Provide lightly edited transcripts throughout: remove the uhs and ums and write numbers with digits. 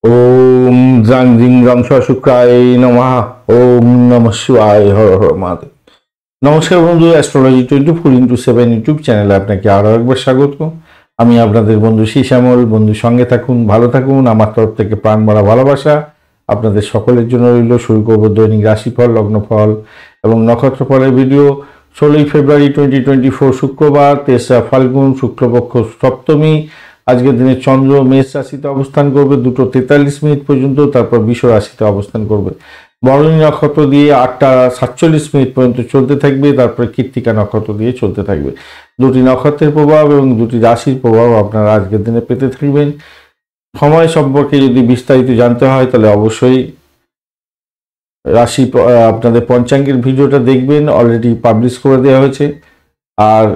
ওম জাং জিং রং শুক্রায় নমঃ। ওম নমঃ শিবায়, হর হর মহাদেব। নমস্কার বন্ধু, অ্যাস্ট্রোলজি 24x7 ইউটিউব চ্যানেলে আপনাকে আরও একবার স্বাগত। আমি আপনাদের বন্ধু শ্যামল। বন্ধু সঙ্গে থাকুন, ভালো থাকুন। আমার তরফ থেকে প্রাণ ভরা ভালোবাসা আপনাদের সকলের জন্য রইল। শুরু করব দৈনিক রাশিফল, লগ্নফল এবং নক্ষত্রফলের ভিডিও। 16 ফেব্রুয়ারি 2024 শুক্রবার, 3রা ফাল্গুন, শুক্লপক্ষ সপ্তমী। আজকের দিনে চন্দ্র মেষ রাশিতে অবস্থান করবে 2:43 পর্যন্ত, তারপর বৃষ রাশিতে অবস্থান করবে। বরণী নক্ষত্র দিয়ে 8টা 47 পর্যন্ত চলতে থাকবে, তারপরে কৃত্তিকা নক্ষত্র দিয়ে চলতে থাকবে। দুটি নক্ষত্রের প্রভাব এবং দুটি রাশির প্রভাব আপনারা আজকের দিনে পেতে থাকবেন। সময় সম্পর্কে যদি বিস্তারিত জানতে হয় তাহলে অবশ্যই রাশি আপনাদের পঞ্চাঙ্গের ভিডিওটা দেখবেন, অলরেডি পাবলিশ করে দেওয়া হয়েছে। আর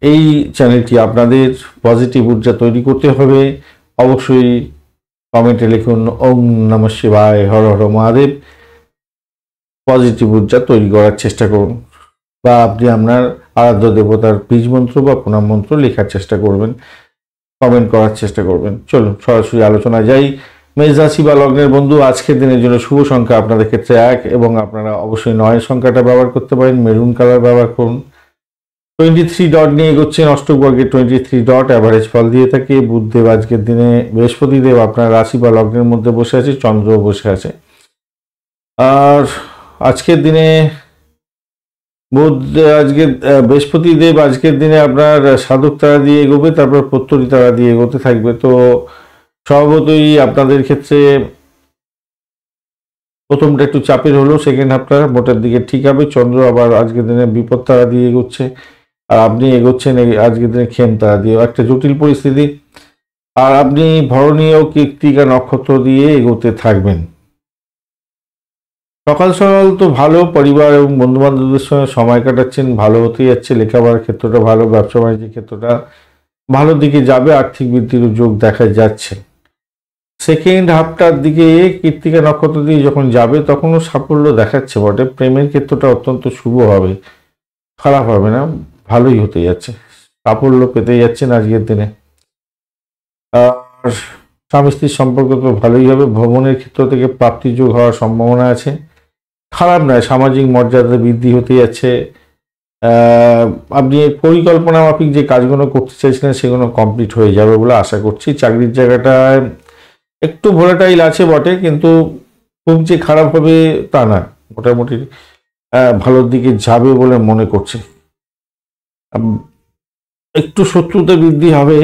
এই চ্যানেলটি আপনাদের পজিটিভ ঊর্জা তৈরি করতে হবে। অবশ্যই কমেন্টে লিখুন ওম নমঃ শিবায়, হর হর মহাদেব। পজিটিভ ঊর্জা তৈরি করার চেষ্টা করুন, বা আপনি আপনার আরাধ্য দেবতার বীজ মন্ত্র বা প্রণাম মন্ত্র লেখার চেষ্টা করবেন, কমেন্ট করার চেষ্টা করবেন। চলুন সরাসরি আলোচনা যাই। মেষ রাশি বা লগ্নের বন্ধু, আজকের দিনের জন্য শুভ সংখ্যা আপনাদের ক্ষেত্রে 1, এবং আপনারা অবশ্যই 9 সংখ্যাটা ব্যবহার করতে পারেন। মেরুন কালার ব্যবহার করুন। 23 ডট নিয়ে এগোচ্ছেন অষ্টক বর্গের 23 ডট অ্যাভারেজ ফল দিয়ে থাকে। বুধদেব আজকের দিনে, বৃহস্পতিদেব আপনার রাশি বা লগ্নের মধ্যে বসে আছে, চন্দ্র বসে আছে। আর আজকের দিনে বৃহস্পতিদেব আজকের দিনে আপনার সাধক তারা দিয়ে এগোবে, তারপর প্রত্যরী তারা দিয়ে এগোতে থাকবে। তো স্বভাবতই আপনাদের ক্ষেত্রে প্রথমটা একটু চাপের হলেও সেকেন্ড হাফটা মোটের দিকে ঠিক হবে। চন্দ্র আবার আজকের দিনে বিপদ তারা দিয়ে এগোচ্ছে, আর আপনি এগোচ্ছেন আজকের দিনে খেম তারা দিয়ে, একটা জটিল পরিস্থিতি। আর আপনি ভরণী ও কৃত্তিকা নক্ষত্র দিয়ে এগোতে থাকবেন। সকাল সকাল তো ভালো, পরিবার এবং বন্ধু বান্ধবদের সঙ্গে সময় কাটাচ্ছেন, ভালো হতে যাচ্ছে। লেখাপড়ার ক্ষেত্রটা ভালো, ব্যবসা বাণিজ্যের ক্ষেত্রটা ভালো দিকে যাবে, আর্থিক বৃদ্ধির যোগ দেখা যাচ্ছে। সেকেন্ড হাফটার দিকে কৃত্তিকা নক্ষত্র দিয়ে যখন যাবে তখনও সাফল্য দেখাচ্ছে বটে। প্রেমের ক্ষেত্রটা অত্যন্ত শুভ হবে, খারাপ হবে না, ভালোই হতে যাচ্ছে, সাফল্য পেতে যাচ্ছেন আজকের দিনে। আর স্বামী স্ত্রীর সম্পর্ক তো ভালোই হবে। ভ্রমণের ক্ষেত্র থেকে প্রাপ্তি যোগ হওয়ার সম্ভাবনা আছে, খারাপ নয়। সামাজিক মর্যাদা বৃদ্ধি হতে যাচ্ছে। আপনি পরিকল্পনা মাফিক যে কাজগুলো করতে চাইছিলেন সেগুলো কমপ্লিট হয়ে যাবে বলে আশা করছি। চাকরির জায়গাটায় একটু ভোলাটাইল আছে বটে, কিন্তু খুব যে খারাপ হবে তা না, মোটামুটি ভালোর দিকে যাবে বলে মনে করছে। একটু শত্রুতা বৃদ্ধি হবে,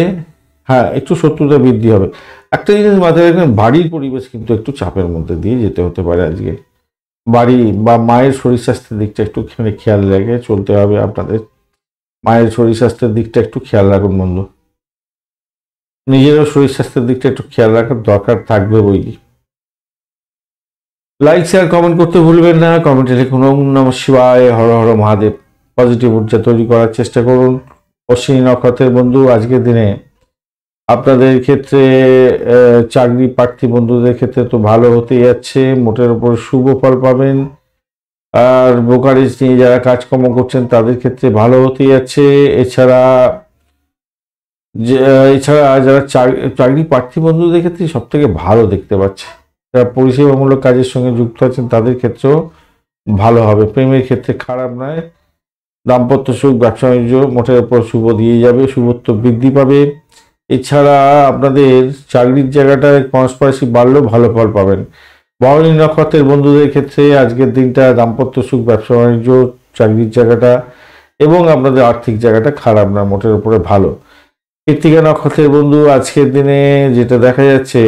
হ্যাঁ একটু শত্রুতা বৃদ্ধি হবে। একটা জিনিস মাথায় রাখবেন, বাড়ির পরিবেশ কিন্তু একটু চাপের মধ্যে দিয়ে যেতে হতে পারে আজকে। বাড়ি বা মায়ের শরীর স্বাস্থ্যের দিকটা একটুখানি খেয়াল রেখে চলতে হবে আপনাদের। মায়ের শরীর স্বাস্থ্যের দিকটা একটু খেয়াল রাখুন বন্ধু। নিজেরও শরীর স্বাস্থ্যের দিকটা একটু খেয়াল রাখার দরকার থাকবে বই। লাইক শেয়ার কমেন্ট করতে ভুলবেন না। কমেন্টে লিখুন ওম নমঃ শিবায়, হর হর মহাদেব। পজিটিভ ঊর্জা তৈরি করার চেষ্টা করুন। অশ্বিনী নক্ষত্রের বন্ধু, আজকের দিনে আপনাদের ক্ষেত্রে চাকরি প্রার্থী বন্ধুদের ক্ষেত্রে তো ভালো হতে যাচ্ছে, মোটের উপর শুভ ফল পাবেন। আর ব্রোকারেজ নিয়ে যারা কাজকর্ম করছেন তাদের ক্ষেত্রে ভালো হতে যাচ্ছে। এছাড়া যারা চাকরি প্রার্থী বন্ধুদের ক্ষেত্রে সব থেকে ভালো দেখতে পাচ্ছে। যারা পরিষেবামূলক কাজের সঙ্গে যুক্ত আছেন তাদের ক্ষেত্রেও ভালো হবে। প্রেমের ক্ষেত্রে খারাপ নয়। দাম্পত্য সুখ, ব্যবসা বাণিজ্য মোটের উপর শুভ দিয়ে যাবে, শুভত্ব বৃদ্ধি পাবে। এছাড়া আপনাদের চাকরির জায়গাটায় কনস্পারেসি বাড়লেও ভালো ফল পাবেন। ভরণী নক্ষত্রের বন্ধুদের ক্ষেত্রে আজকের দিনটা দাম্পত্য সুখ, ব্যবসা বাণিজ্য, চাকরির জায়গাটা এবং আপনাদের আর্থিক জায়গাটা খারাপ না, মোটের উপরে ভালো। কৃত্তিকা নক্ষত্রের বন্ধু, আজকের দিনে যেটা দেখা যাচ্ছে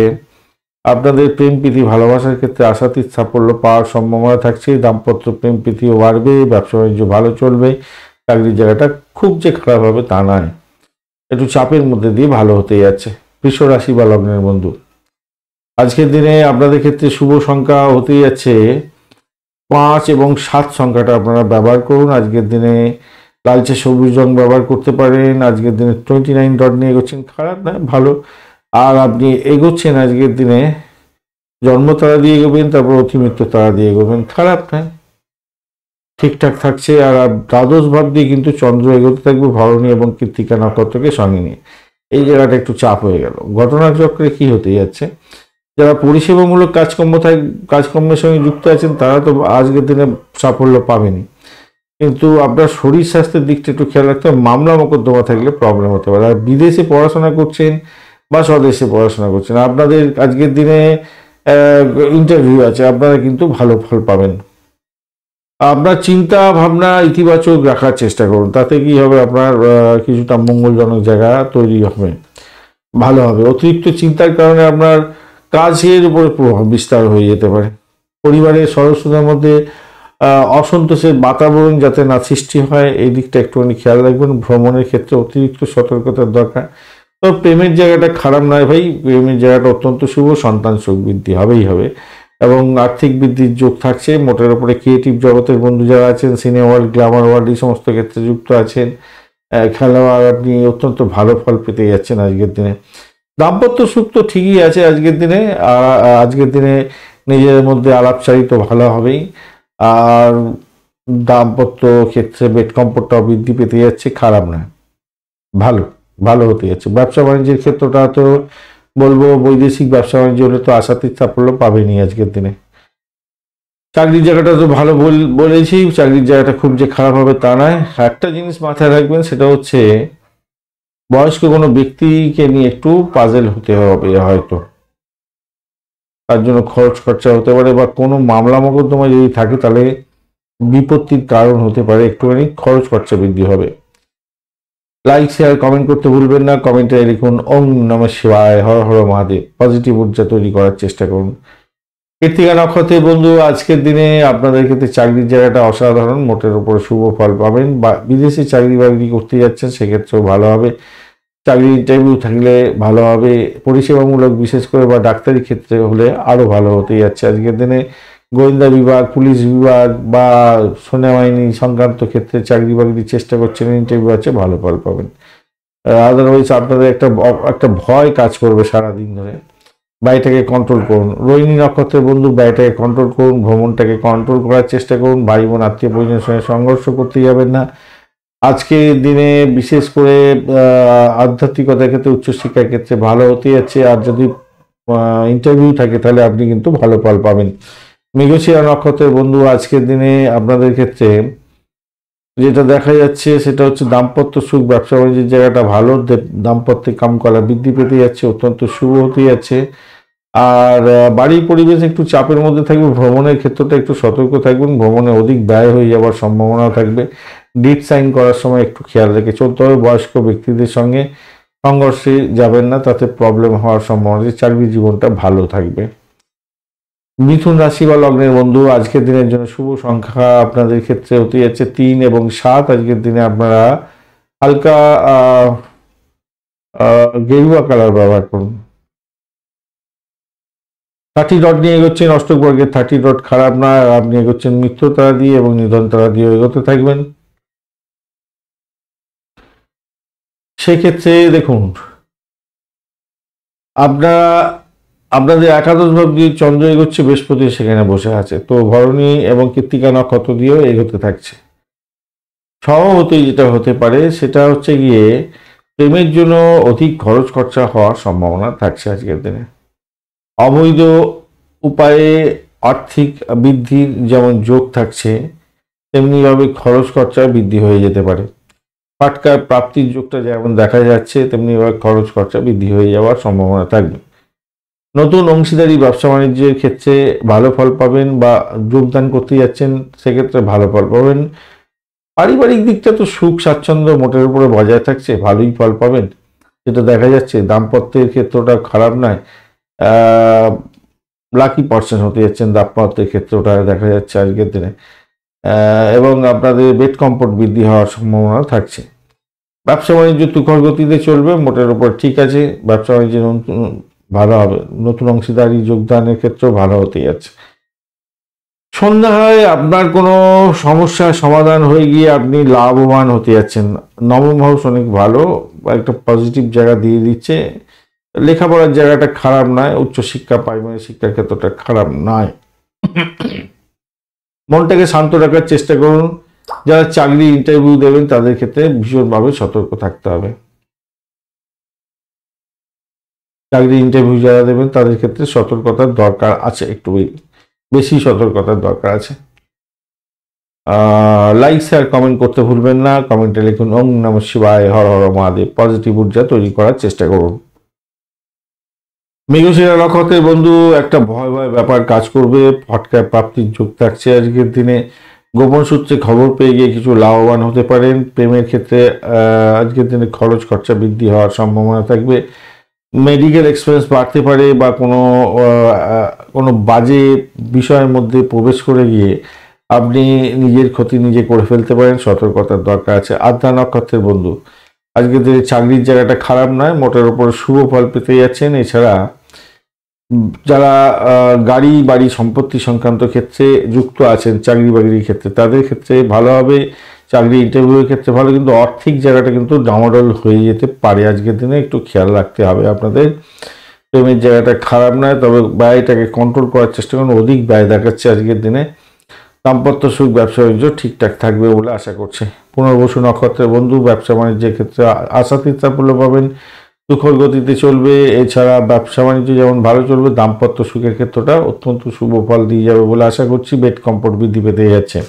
আপনাদের প্রেম প্রীতি ভালোবাসার ক্ষেত্রে আশাতীত সাফল্য পাওয়ার সম্ভাবনা থাকছে। দাম্পত্য প্রেম প্রীতিও বাড়বে, ব্যবসা বাণিজ্য ভালো চলবে। চাকরির জায়গাটা খুব যে খারাপ হবে তা নয়, একটু চাপের মধ্যে দিয়ে ভালো হতে যাচ্ছে। বৃষ রাশি বা লগ্নের বন্ধু, আজকের দিনে আপনাদের ক্ষেত্রে শুভ সংখ্যা হতে যাচ্ছে 5 এবং 7 সংখ্যাটা আপনারা ব্যবহার করুন। আজকের দিনে লালচে সবুজ রং ব্যবহার করতে পারেন। আজকের দিনে 29 ডট নিয়ে এগোচ্ছেন, খারাপ নয়, ভালো। আর আপনি এগোচ্ছেন আজকের দিনে জন্ম তারা দিয়ে এগোবেন, তারপর অতিমৃত্যু তারা দিয়ে এগোবেন, খারাপ নয়, ঠিকঠাক থাকছে। আর দ্বাদশ ভাব দিয়ে কিন্তু চন্দ্র এগোতে থাকবে ভরণী এবং কৃত্তিকা নক্ষত্রকে সঙ্গে নিয়ে। এই জায়গাটা একটু চাপ হয়ে গেল। ঘটনাচক্রে কি হতে যাচ্ছে, যারা পরিষেবামূলক কাজকর্মের সঙ্গে যুক্ত আছেন তারা তো আজকের দিনে সাফল্য পাবেনই, কিন্তু আপনার শরীর স্বাস্থ্যের দিকটা একটু খেয়াল রাখতে হবে। মামলা মোকদ্দমা থাকলে প্রবলেম হতে পারে। আর বিদেশে পড়াশোনা করছেন বা স্বদেশে পড়াশোনা করছেন, আপনাদের আজকের দিনে ইন্টারভিউ আছে, আপনারা কিন্তু ভালো ফল পাবেন। আপনার চিন্তা ভাবনা ইতিবাচক রাখার চেষ্টা করুন, তাতে কি হবে, আপনার কিছুটা মঙ্গলজনক জায়গা তৈরি হবে, ভালো হবে। অতিরিক্ত চিন্তার কারণে আপনার কাজের উপরে প্রভাব বিস্তার হয়ে যেতে পারে। পরিবারের সদস্যদের মধ্যে অসন্তোষের বাতাবরণ যাতে না সৃষ্টি হয়, এই দিকটা একটুখানি খেয়াল রাখবেন। ভ্রমণের ক্ষেত্রে অতিরিক্ত সতর্কতার দরকার। তো প্রেমের জায়গাটা খারাপ নয় ভাই, প্রেমের জায়গাটা অত্যন্ত শুভ, সন্তান সুখ বৃদ্ধি হবেই হবে এবং আর্থিক বৃদ্ধির যোগ থাকছে। মোটের উপরে ক্রিয়েটিভ জগতের বন্ধু যারা আছেন, সিনেমা ওয়ার্ল্ড, গ্ল্যামার ওয়ার্ল্ড, এই সমস্ত ক্ষেত্রে যুক্ত আছেন, খেলোয়াড়, আপনি অত্যন্ত ভালো ফল পেতে যাচ্ছেন আজকের দিনে। দাম্পত্য সুখ তো ঠিকই আছে আজকের দিনে, আর আজকের দিনে নিজের মধ্যে আলাপচারিত ভালো হবেই। আর দাম্পত্য ক্ষেত্রে বেড কম্ফোর্টটাও বৃদ্ধি পেতে যাচ্ছে, খারাপ না, ভালো ভালো হতে যাচ্ছে। ব্যবসা বাণিজ্যের ক্ষেত্রটা তো বলবো, বৈদেশিক ব্যবসা বাণিজ্য হলে তো আশাতীত সাফল্য পাবেনি আজকের দিনে। চাকরির জায়গাটা তো ভালো বলেছি, চাকরির জায়গাটা খুব যে খারাপ হবে তা নয়। একটা জিনিস মাথায় রাখবেন, সেটা হচ্ছে বয়স্ক কোনো ব্যক্তিকে নিয়ে একটু পাজেল হতে হবে হয়তো, তার জন্য খরচ খরচা হতে পারে, বা কোনো মামলা মোকদ্দমা যদি থাকে তাহলে বিপত্তির কারণ হতে পারে, একটুখানি খরচ খরচা বৃদ্ধি হবে। লাইক শেয়ার কমেন্ট করতে ভুলবেন না। কমেন্টে লিখুন ওম নমঃ শিবায়, হর হর মহাদেব। পজিটিভ ঊর্জা তৈরি করার চেষ্টা করুন। কৃত্তিকা নক্ষত্রের বন্ধু, আজকের দিনে আপনাদের ক্ষেত্রে চাকরির জায়গাটা অসাধারণ, মোটের উপর শুভ ফল পাবেন। বা বিদেশে চাকরি বাকরি করতে যাচ্ছেন, সেক্ষেত্রেও ভালো হবে। চাকরি ইন্টারভিউ থাকলে ভালো হবে। পরিষেবামূলক বিশেষ করে বা ডাক্তারি ক্ষেত্রে হলে আরও ভালো হতে যাচ্ছে আজকের দিনে। গোয়েন্দা বিভাগ, পুলিশ বিভাগ বা সেনাবাহিনী সংক্রান্ত ক্ষেত্রে চাকরি বাকরির চেষ্টা করছেন, ইন্টারভিউ আছে, ভালো ফল পাবেন। আদারওয়াইজ আপনাদের একটা ভয় কাজ করবে সারাদিন ধরে, ব্যয়টাকে কন্ট্রোল করুন। রোহিণী নক্ষত্রের বন্ধু, ব্যয়টাকে কন্ট্রোল করুন, ভ্রমণটাকে কন্ট্রোল করার চেষ্টা করুন। ভাই বোন আত্মীয় পরিজনের সঙ্গে সংঘর্ষ করতে যাবেন না। আজকে দিনে বিশেষ করে আধ্যাত্মিকতার ক্ষেত্রে, উচ্চশিক্ষার ক্ষেত্রে ভালো হতে যাচ্ছে। আর যদি ইন্টারভিউ থাকে তাহলে আপনি কিন্তু ভালো ফল পাবেন। মৃগশিরা নক্ষত্রের বন্ধু, আজকের দিনে আপনাদের ক্ষেত্রে যেটা দেখা যাচ্ছে সেটা হচ্ছে দাম্পত্য সুখ, ব্যবসা বাণিজ্যের জায়গাটা ভালো, দাম্পত্যে কামকলা বৃদ্ধি পেতে যাচ্ছে, অত্যন্ত শুভ হতে যাচ্ছে। আর বাড়ির পরিবেশ একটু চাপের মধ্যে থাকবে। ভ্রমণের ক্ষেত্রটা একটু সতর্ক থাকবেন, ভ্রমণে অধিক ব্যয় হয়ে যাওয়ার সম্ভাবনা থাকবে। ডিট সাইন করার সময় একটু খেয়াল রেখে চলতে হবে। বয়স্ক ব্যক্তিদের সঙ্গে সংঘর্ষে যাবেন না, তাতে প্রবলেম হওয়ার সম্ভাবনা আছে। চাকরি জীবনটা ভালো থাকবে। মিথুন রাশি বা লগ্নের বন্ধু, আজকের দিনের জন্য শুভ সংখ্যা আপনাদের ক্ষেত্রে হতে যাচ্ছে 3 এবং 7। আজকের দিনে আপনারা হালকা গেরুয়া কালার ব্যবহার করুন। 30 ডট নিয়ে এগোচ্ছেন, অষ্টক বর্গের 30 ডট খারাপ না। আপনি এগোচ্ছেন মিত্র তারা দিয়ে এবং নিধন তারা দিয়ে এগোতে থাকবেন। সেক্ষেত্রে দেখুন, আপনাদের একাদশ ভাব দিয়ে চন্দ্র এগোচ্ছে, বৃহস্পতি সেখানে বসে আছে, তো ভরণী এবং কৃত্তিকা নক্ষত্র দিয়েও এগোতে থাকছে। স্বভাবতই যেটা হতে পারে সেটা হচ্ছে গিয়ে প্রেমের জন্য অধিক খরচ খরচা হওয়ার সম্ভাবনা থাকছে আজকের দিনে। অবৈধ উপায়ে আর্থিক বৃদ্ধির যেমন যোগ থাকছে, তেমনিভাবে খরচ খরচা বৃদ্ধি হয়ে যেতে পারে। ফাটকা প্রাপ্তির যোগটা যেমন দেখা যাচ্ছে, তেমনিভাবে খরচ খরচা বৃদ্ধি হয়ে যাওয়ার সম্ভাবনা থাকবে। নতুন অংশীদারি ব্যবসা বাণিজ্যের ক্ষেত্রে ভালো ফল পাবেন, বা যোগদান করতে যাচ্ছেন সেক্ষেত্রে ভালো ফল পাবেন। পারিবারিক দিকটা তো সুখ স্বাচ্ছন্দ্য মোটের উপরে বজায় থাকছে, ভালোই ফল পাবেন যেটা দেখা যাচ্ছে। দাম্পত্যের ক্ষেত্রটা খারাপ নয়, লাকি পার্সন হতে যাচ্ছেন দাম্পত্যের ক্ষেত্রটা দেখা যাচ্ছে আজকের দিনে। এবং আপনাদের বেড কম্ফোর্ট বৃদ্ধি হওয়ার সম্ভাবনা থাকছে। ব্যবসা বাণিজ্য তুখর গতিতে চলবে, মোটের উপর ঠিক আছে। ব্যবসা বাণিজ্য ভালো হবে, নতুন অংশীদারি যোগদানের ক্ষেত্রেও ভালো হতে যাচ্ছে। সন্ধ্যায় আপনার কোনো সমস্যার সমাধান হয়ে গিয়ে আপনি লাভবান হতে যাচ্ছেন। নবম হাউস অনেক ভালো, একটা পজিটিভ জায়গা দিয়ে দিচ্ছে। লেখাপড়ার জায়গাটা খারাপ নয়, উচ্চশিক্ষা প্রাইমারি শিক্ষার ক্ষেত্রটা খারাপ নয়। মনটাকে শান্ত রাখার চেষ্টা করুন। যারা চাকরি ইন্টারভিউ দেবেন তাদের ক্ষেত্রে ভীষণভাবে সতর্ক থাকতে হবে। চাকরি ইন্টারভিউ যারা দেবেন তাদের ক্ষেত্রে সতর্কতার দরকার আছে, একটু বেশি সতর্কতার দরকার আছে। লাইক শেয়ার কমেন্ট করতে ভুলবেন না। কমেন্টে লিখুন ওম নমঃ শিবায়, হর হর মহাদেব। পজিটিভ ঊর্জা তৈরি করার চেষ্টা করুন। মৃগশিরা নক্ষত্রের বন্ধু, একটা ভয় ভয় ব্যাপার কাজ করবে, ফটকায় প্রাপ্তির যোগ থাকছে আজকের দিনে। গোপন সূত্রে খবর পেয়ে গিয়ে কিছু লাভবান হতে পারেন। প্রেমের ক্ষেত্রে আজকের দিনে খরচ খরচা বৃদ্ধি হওয়ার সম্ভাবনা থাকবে। মেডিকেল এক্সপেন্স বাড়তে পারে বা কোনো বাজে বিষয়ের মধ্যে প্রবেশ করে গিয়ে আপনি নিজের ক্ষতি নিজে করে ফেলতে পারেন, সতর্কতার দরকার আছে। আদ্রা নক্ষত্রের বন্ধু, আজকের দিনে চাকরির জায়গাটা খারাপ নয়, মোটের উপর শুভ ফল পেতে যাচ্ছেন। এছাড়া যারা গাড়ি বাড়ি সম্পত্তি সংক্রান্ত ক্ষেত্রে যুক্ত আছেন, চাকরি বাকরির ক্ষেত্রে, তাদের ক্ষেত্রে ভালো হবে। চাকরি ইন্টারভিউয়ের ক্ষেত্রে ভালো, কিন্তু আর্থিক জায়গাটা কিন্তু ডামাডোল হয়ে যেতে পারে আজকের দিনে, একটু খেয়াল রাখতে হবে আপনাদের। প্রেমের জায়গাটা খারাপ নয়, তবে ব্যয়টাকে কন্ট্রোল করার চেষ্টা করুন, অধিক ব্যয় দেখাচ্ছে আজকের দিনে। দাম্পত্য সুখ ব্যবসা বাণিজ্য ঠিকঠাক থাকবে বলে আশা করছে। পুনর্বসু নক্ষত্রের বন্ধু, ব্যবসা বাণিজ্যের ক্ষেত্রে আশাতীত সাফল্য পাবেন, সুখর গতিতে চলবে। এছাড়া ব্যবসা বাণিজ্য যেমন ভালো চলবে, দাম্পত্য সুখের ক্ষেত্রটা অত্যন্ত শুভ ফল দিয়ে যাবে বলে আশা করছি। বেড কমফোর্ট বৃদ্ধি পেতে যাচ্ছে।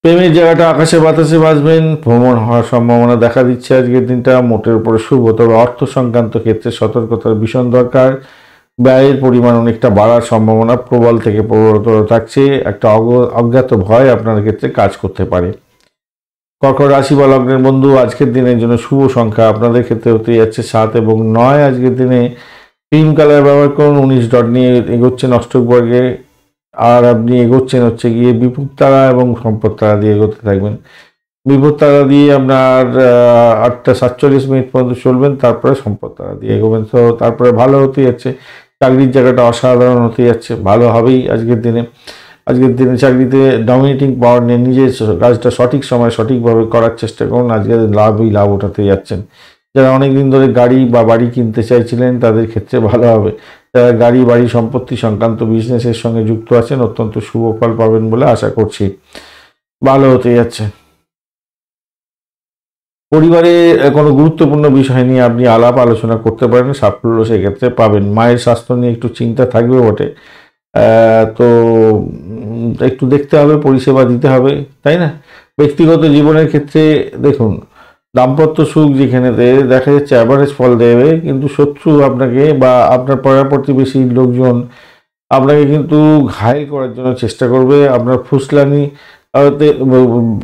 প্রেমের জায়গাটা আকাশে বাতাসে বাঁচবেন, ভ্রমণ হওয়ার সম্ভাবনা দেখা দিচ্ছে আজকের দিনটা, মোটের উপরে শুভ। তবে অর্থ সংক্রান্ত ক্ষেত্রে সতর্কতার ভীষণ দরকার। ব্যয়ের পরিমাণ অনেকটা বাড়ার সম্ভাবনা প্রবল থেকে প্রবলতর থাকছে। একটা অজ্ঞাত ভয় আপনার ক্ষেত্রে কাজ করতে পারে। কর্কট রাশি বা লগ্নের বন্ধু, আজকের দিনের জন্য শুভ সংখ্যা আপনাদের ক্ষেত্রে হতে যাচ্ছে 7 এবং 9। আজকের দিনে ক্রিম কালার ব্যবহার করুন। 19 ডট নিয়ে এগোচ্ছেন অষ্টক বর্গে, আর আপনি এগোচ্ছেন হচ্ছে গিয়ে বিপুল তারা এবং সম্পদ তারা দিয়ে এগোতে থাকবেন। বিপুল তারা দিয়ে আপনার 8:47 পর্যন্ত চলবেন, তারপরে সম্পদ তারা দিয়ে এগোবেন। তো তারপরে ভালো হতে যাচ্ছে, চাকরির জায়গাটা অসাধারণ হতে যাচ্ছে, ভালো হবেই আজকের দিনে। আজকের দিনে চাকরিতে ডমিনেটিং পাওয়ার নিয়ে নিজের কাজটা সঠিক সময় সঠিকভাবে করার চেষ্টা করুন, আজকের লাভ ওঠাতে যাচ্ছেন। যারা অনেকদিন ধরে গাড়ি বা বাড়ি কিনতে চাইছিলেন তাদের ক্ষেত্রে ভালো হবে। যারা গাড়ি বাড়ি সম্পত্তি সংক্রান্ত বিজনেসের সঙ্গে যুক্ত আছেন অত্যন্ত শুভ ফল পাবেন বলে আশা করছি, ভালো হতে যাচ্ছে। পরিবারে কোনো গুরুত্বপূর্ণ বিষয় নিয়ে আপনি আলাপ আলোচনা করতে পারেন, সাফল্য সেক্ষেত্রে পাবেন। মায়ের স্বাস্থ্য নিয়ে একটু চিন্তা থাকবে বটে, তো একটু দেখতে হবে, পরিষেবা দিতে হবে, তাই না? ব্যক্তিগত জীবনের ক্ষেত্রে দেখুন, দাম্পত্য সুখ যেখানে দেখা যাচ্ছে অ্যাভারেজ ফল দেবে, কিন্তু শত্রু আপনাকে বা আপনার পাড়া প্রতিবেশী লোকজন আপনাকে কিন্তু ঘায়েল করার জন্য চেষ্টা করবে। আপনার ফুসলানি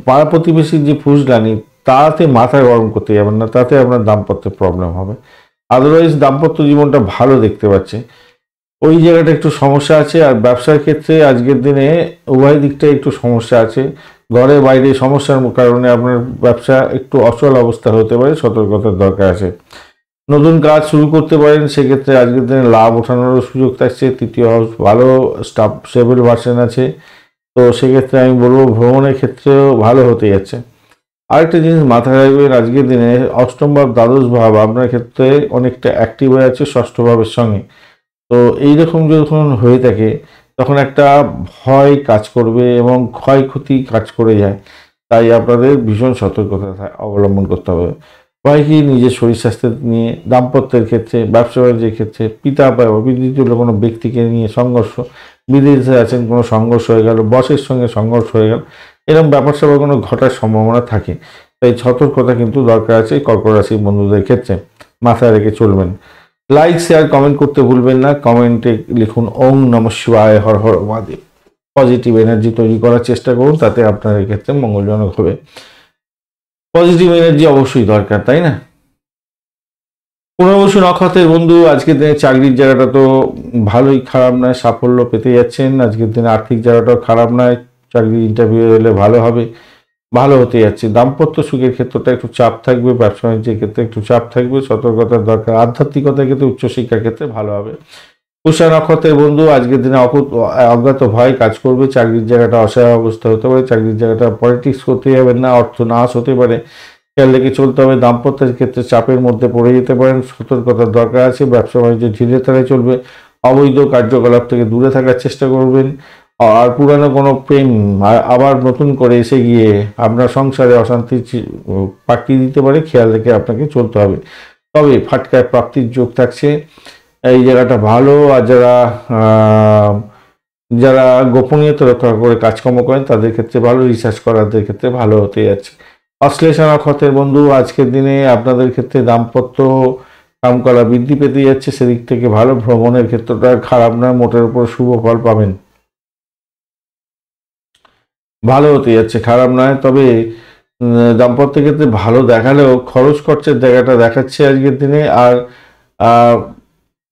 পাড়া প্রতিবেশীর যে ফুসলানি, তাতে মাথা গরম করতে যাবেন না, তাতে আপনার দাম্পত্যে প্রবলেম হবে। আদারওয়াইজ দাম্পত্য জীবনটা ভালো দেখতে পাচ্ছে। ওই জায়গাটা একটু সমস্যা আছে। আর ব্যবসার ক্ষেত্রে আজকের দিনে উভয় দিকটাই একটু সমস্যা আছে। ঘরে বাইরে সমস্যার কারণে আপনার ব্যবসা একটু অচল অবস্থা হতে পারে, সতর্কতার দরকার আছে। নতুন কাজ শুরু করতে পারেন, সেক্ষেত্রে আজকের দিনে লাভ ওঠানোরও সুযোগ থাকছে। তৃতীয় হাউস ভালো, স্টাফ স্টেবল ভার্সন আছে, তো সেক্ষেত্রে আমি বলবো ভ্রমণের ক্ষেত্রেও ভালো হতে যাচ্ছে। আরেকটা জিনিস মাথায় রাখবেন, আজকের দিনে অষ্টম ভাব দ্বাদশ ভাব আপনার ক্ষেত্রে অনেকটা অ্যাক্টিভ হয়ে আছে ষষ্ঠ ভাবের সঙ্গে। তো এইরকম যখন হয়ে থাকে তখন একটা ভয় কাজ করবে এবং ক্ষয়ক্ষতি কাজ করে যায়, তাই আপনাদের ভীষণ সতর্কতা অবলম্বন করতে হবে। ভয় কি নিজের শরীর স্বাস্থ্য নিয়ে, দাম্পত্যের ক্ষেত্রে, ব্যবসা বাণিজ্যের ক্ষেত্রে, পিতা বা অভিজিত কোনো ব্যক্তিকে নিয়ে সংঘর্ষ, বিদেশে আছেন কোনো সংঘর্ষ হয়ে গেল, বসের সঙ্গে সংঘর্ষ হয়ে গেল, এরকম ব্যাপার স্যাপার কোনো ঘটার সম্ভাবনা থাকে। তাই সতর্কতা কিন্তু দরকার আছে কর্কট রাশির বন্ধুদের ক্ষেত্রে, মাথায় রেখে চলবেন। লাইক শেয়ার কমেন্ট করতে ভুলবেন না। কমেন্টে লিখুন ওম নমঃ শিবায়, হর হর মহাদেব। পজিটিভ এনার্জি তৈরি করার চেষ্টা করুন, তাতে আপনার ক্ষেত্রে মঙ্গলজনক হবে। পজিটিভ এনার্জি অবশ্যই দরকার, তাই না? পুনর্বসু নক্ষত্রের বন্ধু, আজকের দিনে চাকরির জায়গাটা তো ভালোই, খারাপ নয়, সাফল্য পেতে যাচ্ছেন। আজকের দিনে আর্থিক জায়গাটাও খারাপ নয়, চাকরির ইন্টারভিউ এলে ভালো হবে, ভালো হতে যাচ্ছে। দাম্পত্য সুখের ক্ষেত্রটা একটু চাপ থাকবে, ব্যবসা বাণিজ্যের ক্ষেত্রে একটু চাপ থাকবে, সতর্কতার দরকার। আধ্যাত্মিকতার ক্ষেত্রে, উচ্চশিক্ষার ক্ষেত্রে ভালো হবে। পুষা নক্ষত্রের বন্ধু, আজকের দিনে অজ্ঞাত ভয় কাজ করবে, চাকরির জায়গাটা অসহায় অবস্থা হতে পারে, চাকরির জায়গাটা পলিটিক্স করতে যাবেন না, অর্থ নাশ হতে পারে, খেয়াল রেখে চলতে হবে। দাম্পত্যের ক্ষেত্রে চাপের মধ্যে পড়ে যেতে পারেন, সতর্কতার দরকার আছে। ব্যবসা বাণিজ্য ধীরে ধীরে চলবে, অবৈধ কার্যকলাপ থেকে দূরে থাকার চেষ্টা করবেন। আর পুরানো কোনো প্রেম আবার নতুন করে এসে গিয়ে আপনার সংসারে অশান্তি পাকিয়ে দিতে পারে, খেয়াল রেখে আপনাকে চলতে হবে। তবে ফাটকায় প্রাপ্তির যোগ থাকছে, এই জায়গাটা ভালো। আর যারা যারা গোপনীয়তা রক্ষা করে কাজকর্ম করেন তাদের ক্ষেত্রে ভালো, রিসার্চ করাদের ক্ষেত্রে ভালো হতে যাচ্ছে। অশ্লেষা নক্ষত্রের বন্ধু আজকের দিনে আপনাদের ক্ষেত্রে দাম্পত্য কামকলা বৃদ্ধি পেতে যাচ্ছে, সেদিক থেকে ভালো। ভ্রমণের ক্ষেত্রটা খারাপ নয়, মোটের উপর শুভ ফল পাবেন, ভালো হতে যাচ্ছে, খারাপ নয়। তবে দাম্পত্যের ক্ষেত্রে ভালো দেখালেও খরচ খরচের জায়গাটা দেখাচ্ছে আজকের দিনে। আর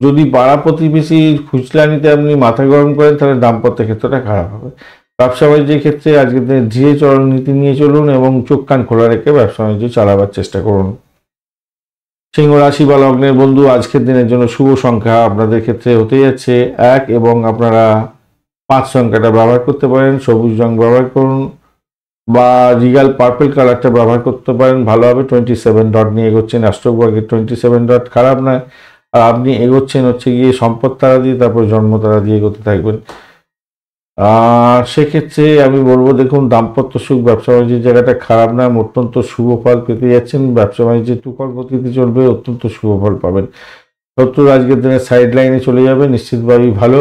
যদি পাড়া প্রতিবেশী ফুচলানিতে আপনি মাথা গরম করেন তাহলে দাম্পত্য ক্ষেত্রটা খারাপ হবে। ব্যবসা বাণিজ্যের ক্ষেত্রে আজকের দিনে ধীরে চরণ নীতি নিয়ে চলুন এবং চোখ কান খোলা রেখে ব্যবসা বাণিজ্য চালাবার চেষ্টা করুন। সিংহ রাশি বা লগ্নের বন্ধু আজকের দিনের জন্য শুভ সংখ্যা আপনাদের ক্ষেত্রে হতে যাচ্ছে 1 এবং আপনারা 5 সংখ্যাটা ব্যবহার করতে পারেন। সবুজ রং ব্যবহার করুন বা রিগাল পার্পল কালারটা ব্যবহার করতে পারেন, ভালো হবে। 27 ডট নিয়ে এগোচ্ছেন, অ্যাস্ট্রোবর্গের 27 ডট খারাপ নয়। আর আপনি এগোচ্ছেন হচ্ছে গিয়ে সম্পদ তারা দিয়ে, তারপর জন্ম তারা দিয়ে এগোতে থাকবেন। সেক্ষেত্রে আমি বলবো দেখুন, দাম্পত্য সুখ ব্যবসা বাণিজ্যের জায়গাটা খারাপ নয়, অত্যন্ত শুভ ফল পেতে যাচ্ছেন। ব্যবসা বাণিজ্যে তুখর গতিতে চলবে, অত্যন্ত শুভ ফল পাবেন। শত্রুর আজকের দিনে সাইড লাইনে চলে যাবে, নিশ্চিতভাবেই ভালো।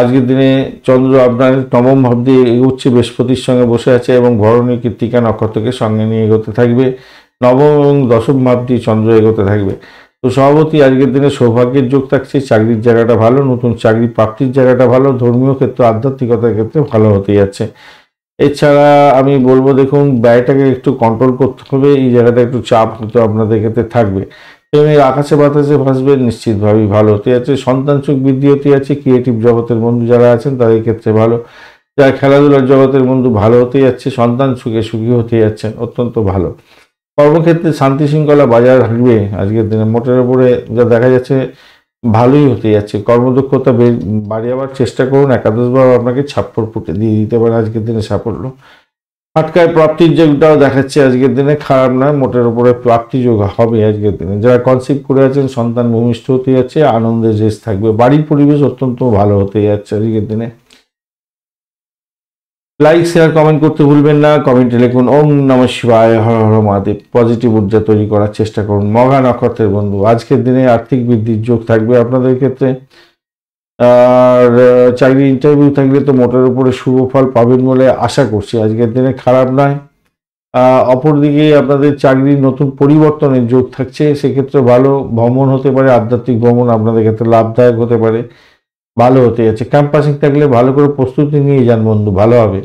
আজকের দিনে চন্দ্র আপনার নবম ভাব দিয়ে এগোচ্ছে, বৃহস্পতির সঙ্গে বসে আছে এবং ভরণী কৃত্তিকা নক্ষত্রকে সঙ্গে নিয়ে এগোতে থাকবে। নবম এবং দশম ভাব দিয়ে চন্দ্র এগোতে থাকবে। তো সভাপতি আজকের দিনে সৌভাগ্যের যোগ থাকছে, চাকরির জায়গাটা ভালো, নতুন চাকরি প্রাপ্তির জায়গাটা ভালো, ধর্মীয় ক্ষেত্রে আধ্যাত্মিকতার ক্ষেত্রে ভালো হতে যাচ্ছে। এছাড়া আমি বলবো দেখুন, ব্যয়টাকে একটু কন্ট্রোল করতে হবে, এই জায়গাটা একটু চাপ হয়তো আপনাদের ক্ষেত্রে থাকবে। তেমনি আকাশে বাতাসে ভাসবে, নিশ্চিতভাবেই ভালো হতে যাচ্ছে। সন্তান সুখ বৃদ্ধি হতে যাচ্ছে। ক্রিয়েটিভ জগতের বন্ধু যারা আছেন তাদের ক্ষেত্রে ভালো, যারা খেলাধুলার জগতের বন্ধু ভালো হতে যাচ্ছে, সন্তান সুখে সুখী হতে যাচ্ছেন, অত্যন্ত ভালো। কর্মক্ষেত্রে শান্তি শৃঙ্খলা বজায় রাখবে আজকের দিনে, মোটের উপরে যা দেখা যাচ্ছে ভালোই হতে যাচ্ছে। কর্মদক্ষতা বাড়াবার চেষ্টা করুন, একাদশবার আপনাকে ছাপ্পর ফুটে দিয়ে দিতে পারে আজকের দিনে সাফল্য। ফাটকায় প্রাপ্তির যোগটাও দেখাচ্ছে আজকের দিনে, খারাপ নয়, মোটের উপরে প্রাপ্তি যোগ হবে আজকের দিনে। যারা কনসিভ করে আছেন সন্তান ভূমিষ্ঠ হতে যাচ্ছে, আনন্দের রেশ থাকবে। বাড়ির পরিবেশ অত্যন্ত ভালো হতে যাচ্ছে আজকের দিনে। লাইক শেয়ার কমেন্ট করতে ভুলবেন না। কমেন্টে লিখুন ওম নমঃ শিবায়, হর হর মহাদেব। পজিটিভ ঊর্জা তৈরি করার চেষ্টা করুন। মঘা নক্ষত্রের বন্ধু আজকের দিনে আর্থিক বৃদ্ধির যোগ থাকবে আপনাদের ক্ষেত্রে। আর চাকরি ইন্টারভিউ থাকলে তো মোটের উপরে শুভ ফল পাবেন বলে আশা করছি, আজকের দিনে খারাপ নয়। অপরদিকে আপনাদের চাকরির নতুন পরিবর্তনের যোগ থাকছে, সেক্ষেত্রে ভালো। ভ্রমণ হতে পারে, আধ্যাত্মিক ভ্রমণ আপনাদের ক্ষেত্রে লাভদায়ক হতে পারে, ভালো হতে যাচ্ছে। ক্যাম্পাসিং থাকলে ভালো করে প্রস্তুতি নিয়ে যান বন্ধু, ভালো হবে।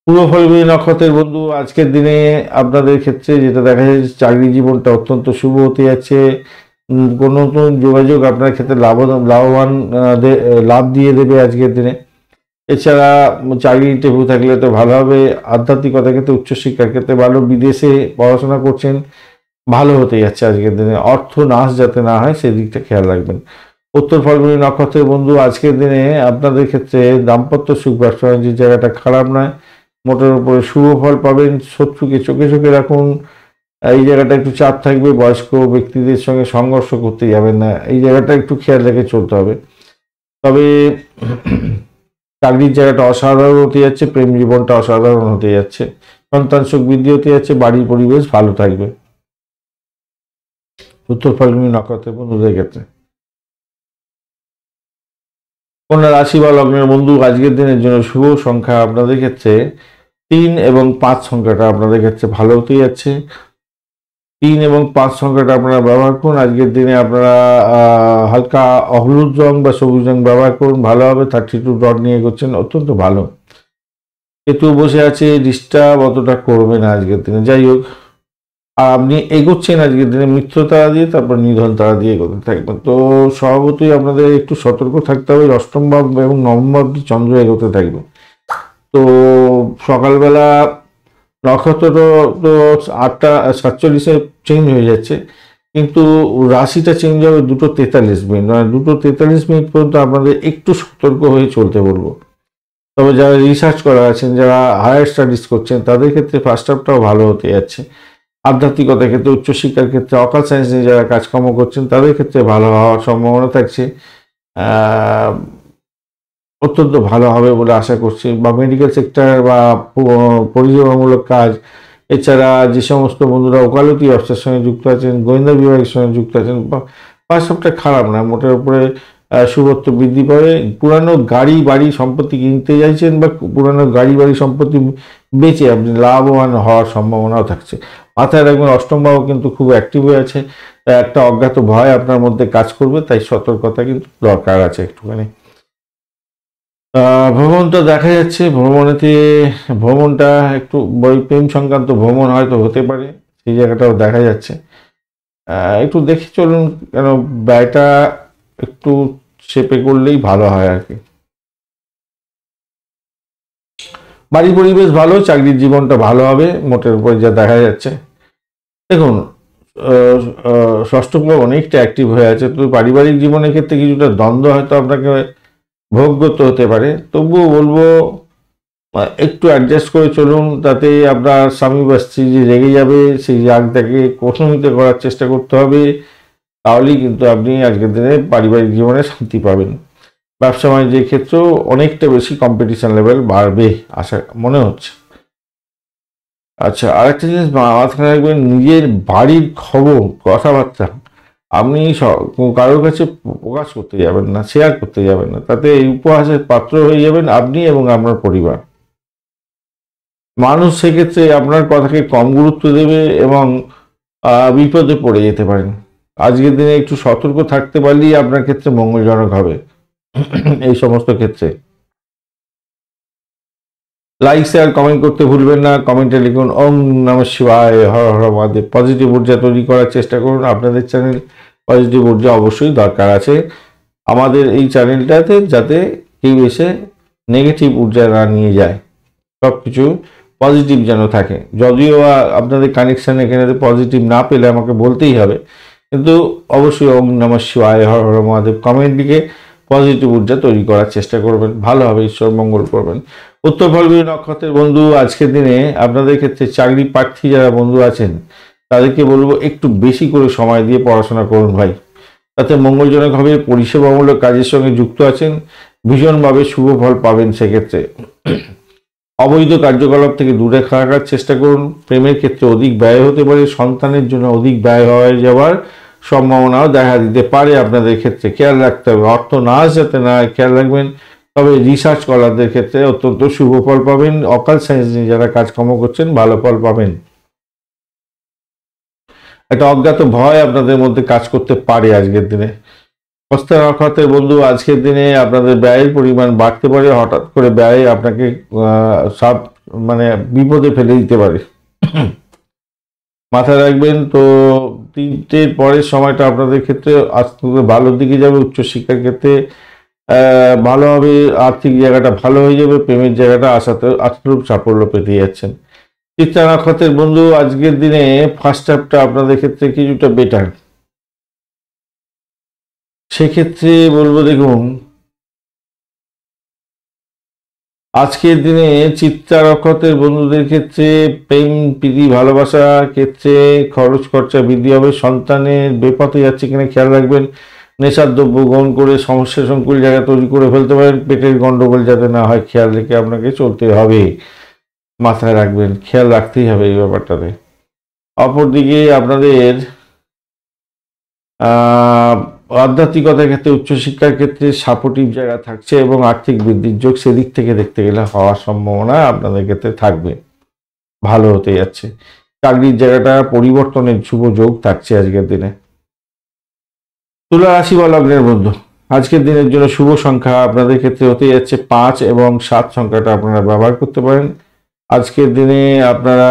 পূর্ব ফলগুনি নক্ষত্রের বন্ধু আজকের দিনে আপনাদের ক্ষেত্রে যেটা দেখা যাচ্ছে, চাকরি জীবনটা অত্যন্ত শুভ হতে যাচ্ছে। কোনো নতুন যোগাযোগ আপনার ক্ষেত্রে লাভবান লাভ দিয়ে দেবে আজকের দিনে। এছাড়া চাকরি ইন্টারভিউ থাকলে তো ভালো হবে। আধ্যাত্মিকতার ক্ষেত্রে, উচ্চশিক্ষার ক্ষেত্রে ভালো। বিদেশে পড়াশোনা করছেন, ভালো হতে যাচ্ছে আজকের দিনে। অর্থ নাশ যাতে না হয় সেদিকটা খেয়াল রাখবেন। উত্তর ফাল্গুনী নক্ষত্রের বন্ধু আজকের দিনে আপনাদের ক্ষেত্রে দাম্পত্য সুখ ব্যবসা বাণিজ্যের জায়গাটা খারাপ নয়, মোটের উপরে শুভ ফল পাবেন। শত্রুকে চোখে চোখে রাখুন, এই জায়গাটা একটু চাপ থাকবে। বয়স্ক ব্যক্তিদের সঙ্গে সংঘর্ষ করতে যাবেন না, এই জায়গাটা একটু খেয়াল রেখে চলতে হবে। তবে চাকরির জায়গাটা অসাধারণ হতে যাচ্ছে, প্রেম জীবনটা অসাধারণ হতে যাচ্ছে, সন্তান সুখ বৃদ্ধি হতে যাচ্ছে, বাড়ির পরিবেশ ভালো থাকবে উত্তর ফাল্গুনী নক্ষত্রের বন্ধুদের ক্ষেত্রে। কন্যা রাশি বা লগ্নের বন্ধু আজকের দিনের জন্য শুভ সংখ্যা আপনাদের ক্ষেত্রে 3 এবং 5 সংখ্যাটা আপনাদের ক্ষেত্রে ভালো হতে যাচ্ছে। 3 এবং 5 সংখ্যাটা আপনারা ব্যবহার করুন আজকের দিনে। আপনারা হালকা হলুদ রং বা সবুজ রং ব্যবহার করুন, ভালো হবে। 32 ডট নিয়ে এগোচ্ছেন, অত্যন্ত ভালো। কেতু বসে আছে, ডিস্টার্ব অতটা করবে না আজকের দিনে। যাই হোক, আর আপনি এগোচ্ছেন আজকের দিনে মিত্র তারা দিয়ে, তারপর নিধন তারা দিয়ে এগোতে থাকবেন। তো স্বভাবতই আপনাদের একটু সতর্ক থাকতে হবে। অষ্টম ভাব এবং নবম ভাব দিয়ে চন্দ্র এগোতে থাকবে। তো সকালবেলা নক্ষত্র তো 8:47 চেঞ্জ হয়ে যাচ্ছে, কিন্তু রাশিটা চেঞ্জ হবে 2:43, মানে 2:43 পর্যন্ত আপনাদের একটু সতর্ক হয়ে চলতে বলবো। তবে যারা রিসার্চ করা আছেন, যারা হায়ার স্টাডিজ করছেন, তাদের ক্ষেত্রে ফার্স্ট হাফটাও ভালো হতে যাচ্ছে। আধ্যাত্মিকতার ক্ষেত্রে, উচ্চশিক্ষার ক্ষেত্রে, অকাল সায়েন্স নিয়ে যারা কাজকর্ম করছেন তাদের ক্ষেত্রে ভালো হওয়ার সম্ভাবনা থাকছে। অত্যন্ত ভালো হবে বলে আশা করছি। বা মেডিকেল সেক্টর বা পরিষেবামূলক কাজ, এছাড়া যে সমস্ত বন্ধুরা ওকালতি ব্যবসার সঙ্গে যুক্ত আছেন, গোয়েন্দা বিভাগের সঙ্গে যুক্ত আছেন, বা সবটা খারাপ না, মোটের উপরে শুভত্ব বৃদ্ধি পাবে। পুরানো গাড়ি বাড়ি সম্পত্তি কিনতে চাইছেন বা পুরানো গাড়ি বাড়ি সম্পত্তি বেচে আপনি লাভবান হওয়ার সম্ভাবনাও থাকছে। মাথায় রাখবেন অষ্টম ভাব কিন্তু খুব অ্যাক্টিভ হয়ে আছে, একটা অজ্ঞাত ভয় আপনার মধ্যে কাজ করবে, তাই সতর্কতা কিন্তু দরকার আছে একটুখানি। ভ্রমণটা দেখা যাচ্ছে, ভ্রমণটা একটু প্রেম সংক্রান্ত ভ্রমণ হয়তো হতে পারে, সেই জায়গাটাও দেখা যাচ্ছে। একটু দেখে চলুন, কেন ব্যয়টা একটু চেপে করলেই ভালো হয় আর কি। বাড়ি পরিবেশ ভালো, চাকরির জীবনটা ভালো হবে মোটের উপর যা দেখা যাচ্ছে। দেখুন ষষ্ঠ ভাব অনেকটা অ্যাক্টিভ হয়ে আছে, তো পারিবারিক জীবনের ক্ষেত্রে কিছুটা দ্বন্দ্ব হয়তো আপনাকে ভোগ করতে হতে পারে, তবুও বলবো একটু অ্যাডজাস্ট করে চলুন, তাতে আপনার স্বামী বা স্ত্রী যে রেগে যাবে সেই রাগটাকে প্রশমিত করার চেষ্টা করতে হবে, তাহলেই কিন্তু আপনি আজকের দিনে পারিবারিক জীবনে শান্তি পাবেন। ব্যবসা বাণিজ্যের ক্ষেত্রেও অনেকটা বেশি কম্পিটিশন লেভেল বাড়বে আশা মনে হচ্ছে। আচ্ছা, আরেকটা জিনিস মাথায় রাখবেন, নিজের বাড়ির খবর কথাবার্তা আপনি কারোর কাছে প্রকাশ করতে যাবেন না, শেয়ার করতে যাবেন না, তাতে এই উপহাসের পাত্র হয়ে যাবেন আপনি এবং আপনার পরিবার। মানুষ সেক্ষেত্রে আপনার কথাকে কম গুরুত্ব দেবে এবং বিপদে পড়ে যেতে পারেন। আজকের দিনে একটু সতর্ক থাকতে পারলেই আপনার ক্ষেত্রে মঙ্গলজনক হবে এই সমস্ত ক্ষেত্রে। লাইক শেয়ার কমেন্ট করতে ভুলবেন না, কমেন্টে লিখুন ওম নমঃ শিবায়, হর হর মহাদেব। পজিটিভ ঊর্জা তৈরি করার চেষ্টা করুন, আপনাদের চ্যানেল পজিটিভ ঊর্জা অবশ্যই দরকার আছে আমাদের এই চ্যানেলটাতে, যাতে কেউ এসে নেগেটিভ ঊর্জা না নিয়ে যায়, সব কিছু পজিটিভ যেন থাকে। যদিও আপনাদের কানেকশান এখানে পজিটিভ না পেলে আমাকে বলতেই হবে, কিন্তু অবশ্যই ওম নমঃ শিবায়, হর হর মহাদেব কমেন্ট লিখে পজিটিভ ঊর্জা তৈরি করার চেষ্টা করবেন, ভালো হবে, ঈশ্বর মঙ্গল করবেন। উত্তর ফল্গুনী নক্ষত্রের বন্ধু, আজকের দিনে আপনাদের ক্ষেত্রে চাকরি প্রার্থী যারা বন্ধু আছেন তাদেরকে বলবো একটু বেশি করে সময় দিয়ে পড়াশোনা করুন ভাই, তাতে মঙ্গলজনক হবে। পরিষেবামূলক কাজের সঙ্গে যুক্ত আছেন, ভীষণভাবে শুভ ফল পাবেন। সেক্ষেত্রে অবৈধ কার্যকলাপ থেকে দূরে থাকার চেষ্টা করুন। প্রেমের ক্ষেত্রে অধিক ব্যয় হতে পারে, সন্তানের জন্য অধিক ব্যয় হয়ে যাওয়ার সম্ভাবনাও দেখা দিতে পারে আপনাদের ক্ষেত্রে, খেয়াল রাখতে হবে। অর্থ নাশ যাতে না খেয়াল রাখবেন। তবে রিসার্চ কলারদের ক্ষেত্রে অত্যন্ত শুভ ফল পাবেন। অকাল সায়েন্স নিয়ে যারা কাজকর্ম করছেন ভালো ফল পাবেন। একটা অজ্ঞাত ভয় আপনাদের মধ্যে কাজ করতে পারে আজকের দিনে। হস্ত নক্ষত্রের বন্ধু, আজকের দিনে আপনাদের ব্যয়ের পরিমাণ বাড়তে পারে, হঠাৎ করে ব্যয় আপনাকে বিপদে ফেলে দিতে পারে, মাথায় রাখবেন। তো 3টের পরের সময়টা আপনাদের ক্ষেত্রে আস্তে আস্তে ভালোর দিকে যাবে। উচ্চশিক্ষার ক্ষেত্রে ভালো হবে, আর্থিক জায়গাটা ভালো হয়ে যাবে, প্রেমের জায়গাটা আশারূপ সাফল্য পেতে যাচ্ছেন। চিত্রা নক্ষত্রের বন্ধু, আজকের দিনে ফার্স্ট হাফটা আপনাদের ক্ষেত্রে কিছুটা বেটার। সেক্ষেত্রে বলবো দেখুন, আজকের দিনে চিত্রা নক্ষত্রের বন্ধুদের ক্ষেত্রে প্রেম প্রীতি ভালোবাসার ক্ষেত্রে খরচ খরচা বৃদ্ধি হবে। সন্তানের বেপথে যাচ্ছে কিনা খেয়াল রাখবেন। নেশার দ্রব্য গ্রহণ করে সমস্যা সংকুল জায়গা তৈরি করে ফেলতে পারেন। পেটের গন্ডগোল যাতে না হয় খেয়াল রেখে আপনাকে চলতে হবে, মাথায় রাখবেন, খেয়াল রাখতেই হবে এই ব্যাপারটাতে। অপরদিকে আপনাদের আধ্যাত্মিকতার ক্ষেত্রে উচ্চশিক্ষার ক্ষেত্রে সাপোর্টিভ জায়গা থাকছে এবং আর্থিক বৃদ্ধির যোগ সেদিক থেকে দেখতে গেলে হওয়ার সম্ভাবনা আপনাদের ক্ষেত্রে থাকবে, ভালো হতে যাচ্ছে। চাকরির জায়গাটা পরিবর্তনের শুভ যোগ থাকছে আজকের দিনে। তুলা রাশি বা লগ্নের বন্ধু, আজকের দিনের জন্য শুভ সংখ্যা আপনাদের ক্ষেত্রে হতে যাচ্ছে 5 এবং 7 সংখ্যাটা আপনারা ব্যবহার করতে পারেন। আজকের দিনে আপনারা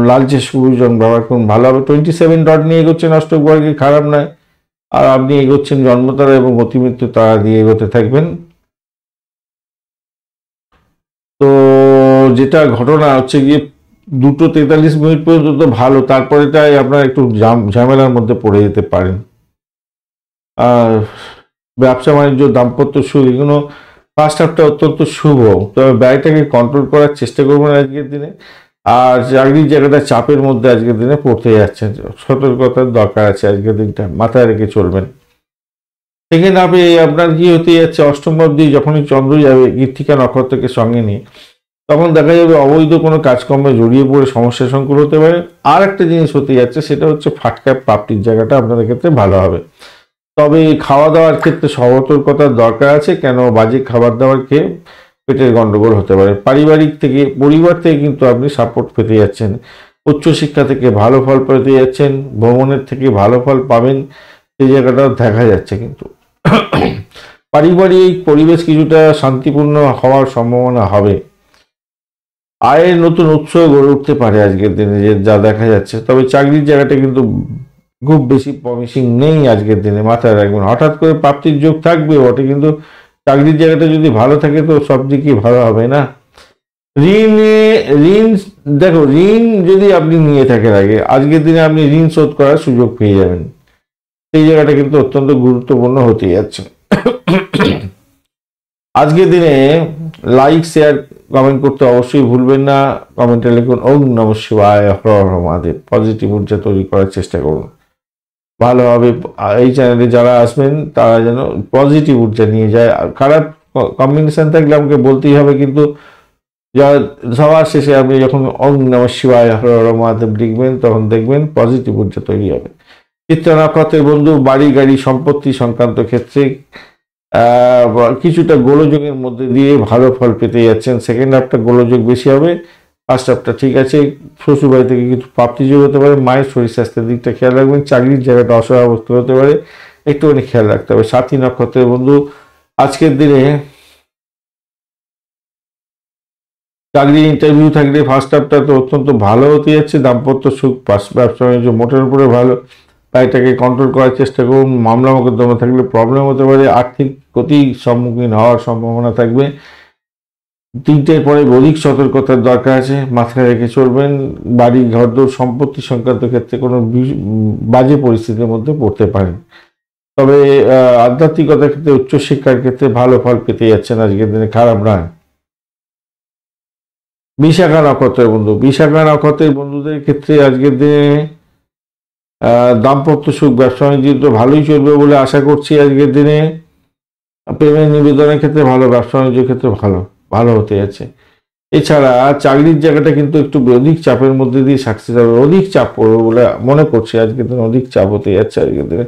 লালচে সবুজ রং ব্যবহার করুন, ভালো হবে। 27 ডট নিয়ে এগোচ্ছেন অষ্টক বর্গে, খারাপ নয়। আর আপনি এগোচ্ছেন জন্মতারা এবং অতিমৃত্যু তারা দিয়ে এগোতে থাকবেন। তো যেটা ঘটনা হচ্ছে গিয়ে 2:43 পর্যন্ত তো ভালো, তারপরেটাই আপনার একটু ঝামেলার মধ্যে পড়ে যেতে পারেন। আর ব্যবসা বাণিজ্য দাম্পত্য সুখ এগুলো ফার্স্ট হাফটা অত্যন্ত শুভ, তবে ব্যয়টাকে কন্ট্রোল করার চেষ্টা করবেন আজকের দিনে। আর চাকরির জায়গাটা চাপের মধ্যে আজকের দিনে পড়তে যাচ্ছেন, সতর্কতার দরকার আছে আজকের দিনটা, মাথায় রেখে চলবেন। সেখানে আপনার কি হতে যাচ্ছে, অষ্টম ভাব দিয়ে যখনই চন্দ্র যাবে কৃত্তিকা নক্ষত্রকে সঙ্গে নিয়ে, তখন দেখা যাবে অবৈধ কোনো কাজকর্মে জড়িয়ে পড়ে সমস্যা সংকুল হতে পারে। আর একটা জিনিস হতে যাচ্ছে, সেটা হচ্ছে ফাটকা প্রাপ্তির জায়গাটা আপনাদের ক্ষেত্রে ভালো হবে। তবে খাওয়া দাওয়ার ক্ষেত্রে সতর্কতার দরকার আছে, কেন বাজে খাবার দাবার খেয়ে পেটের গন্ডগোল হতে পারে। পরিবার থেকে কিন্তু আপনি সাপোর্ট পেতে যাচ্ছেন, উচ্চশিক্ষা থেকে ভালো ফল পেতে যাচ্ছেন, ভ্রমণের থেকে ভালো ফল পাবেন, সেই জায়গাটাও দেখা যাচ্ছে। কিন্তু পারিবারিক পরিবেশ কিছুটা শান্তিপূর্ণ হওয়ার সম্ভাবনা হবে। আয়ের নতুন উৎস গড়ে উঠতে পারে আজকের দিনে, যা দেখা যাচ্ছে। তবে চাকরির জায়গাটা কিন্তু খুব বেশি প্রমিসিং নেই আজকের দিনে, মাথায় রাখবেন। হঠাৎ করে প্রাপ্তির যোগ থাকবে বটে, কিন্তু চাকরির জায়গাটা যদি ভালো থাকে তো সব দিকই ভালো হবে না। ঋণ দেখো, ঋণ যদি আপনি নিয়ে থাকেন আগে, আজকের দিনে আপনি ঋণ শোধ করার সুযোগ পেয়ে যাবেন। সেই জায়গাটা কিন্তু অত্যন্ত গুরুত্বপূর্ণ হতে যাচ্ছে। আজকের দিনে লাইক, শেয়ার, কমেন্ট করতে অবশ্যই ভুলবেন না। কমেন্টে লিখুন ওম নমঃ শিবায়, হর হর মহাদেব। পজিটিভ ঊর্জা তৈরি করার চেষ্টা করুন, ভালো হবে। এই চ্যানেলে যারা আসবেন তারা যেন পজিটিভ ঊর্জা নিয়ে যায়। খারাপ কম্বিনেশন থাকলে আমাকে বলতেই হবে, কিন্তু সবার শেষে আপনি যখন ওম নমঃ শিবায়, হর হর মহাদেব লিখবেন, তখন দেখবেন পজিটিভ ঊর্জা তৈরি হবে। চিত্রা নক্ষত্রের বন্ধু, বাড়ি গাড়ি সম্পত্তি সংক্রান্ত ক্ষেত্রে কিছুটা গোলযোগের মধ্যে দিয়ে ভালো ফল পেতে যাচ্ছেন। সেকেন্ড হাফটা গোলযোগ বেশি হবে, ফার্স্ট হাফটা ঠিক আছে। শ্বশুরবাড়ি থেকে কিছু প্রাপ্তিযোগ হতে পারে। মায়ের শরীর স্বাস্থ্যের দিকটা খেয়াল রাখবেন। চাকরির জায়গাটা অসহাবস্থ হতে পারে, একটুখানি খেয়াল রাখতে হবে। সাথী নক্ষত্রের বন্ধু, আজকের দিনে চাকরি ইন্টারভিউ থাকলে ফার্স্ট হাফটা তো অত্যন্ত ভালো হতে যাচ্ছে। দাম্পত্য সুখ, ব্যবসা বাণিজ্য মোটের উপরে ভালো। এটাকে কন্ট্রোল করার চেষ্টা করুন। মামলা মোকদ্দমা থাকলে প্রবলেম হতে পারে। আর্থিক ক্ষতির সম্মুখীন হওয়ার সম্ভাবনা থাকবে। 3টের পরে অধিক সতর্কতার দরকার আছে, মাথায় রেখে চলবেন। বাড়ি ঘরদোর সম্পত্তি সংক্রান্ত ক্ষেত্রে কোনো বাজে পরিস্থিতির মধ্যে পড়তে পারেন। তবে আধ্যাত্মিকতার ক্ষেত্রে, উচ্চশিক্ষার ক্ষেত্রে ভালো ফল পেতে যাচ্ছেন আজকের দিনে, খারাপ নয়। বিশাখা নক্ষত্রের বন্ধু, বিশাখা নক্ষত্রের বন্ধুদের ক্ষেত্রে আজকের দিনে দাম্পত্য সুখ, ব্যবসা বাণিজ্য ভালোই চলবে বলে আশা করছি আজকের দিনে। প্রেমের নিবেদনের ক্ষেত্রে ভালো, ব্যবসা বাণিজ্যের ক্ষেত্রে ভালো ভালো হতে যাচ্ছে। এছাড়া চাকরির জায়গাটা কিন্তু একটু অধিক চাপের মধ্যে দিয়ে সাকসেস হবে, অধিক চাপ পড়বে বলে মনে করছি আজকের দিনে, অধিক চাপ হতে যাচ্ছে আজকের দিনে।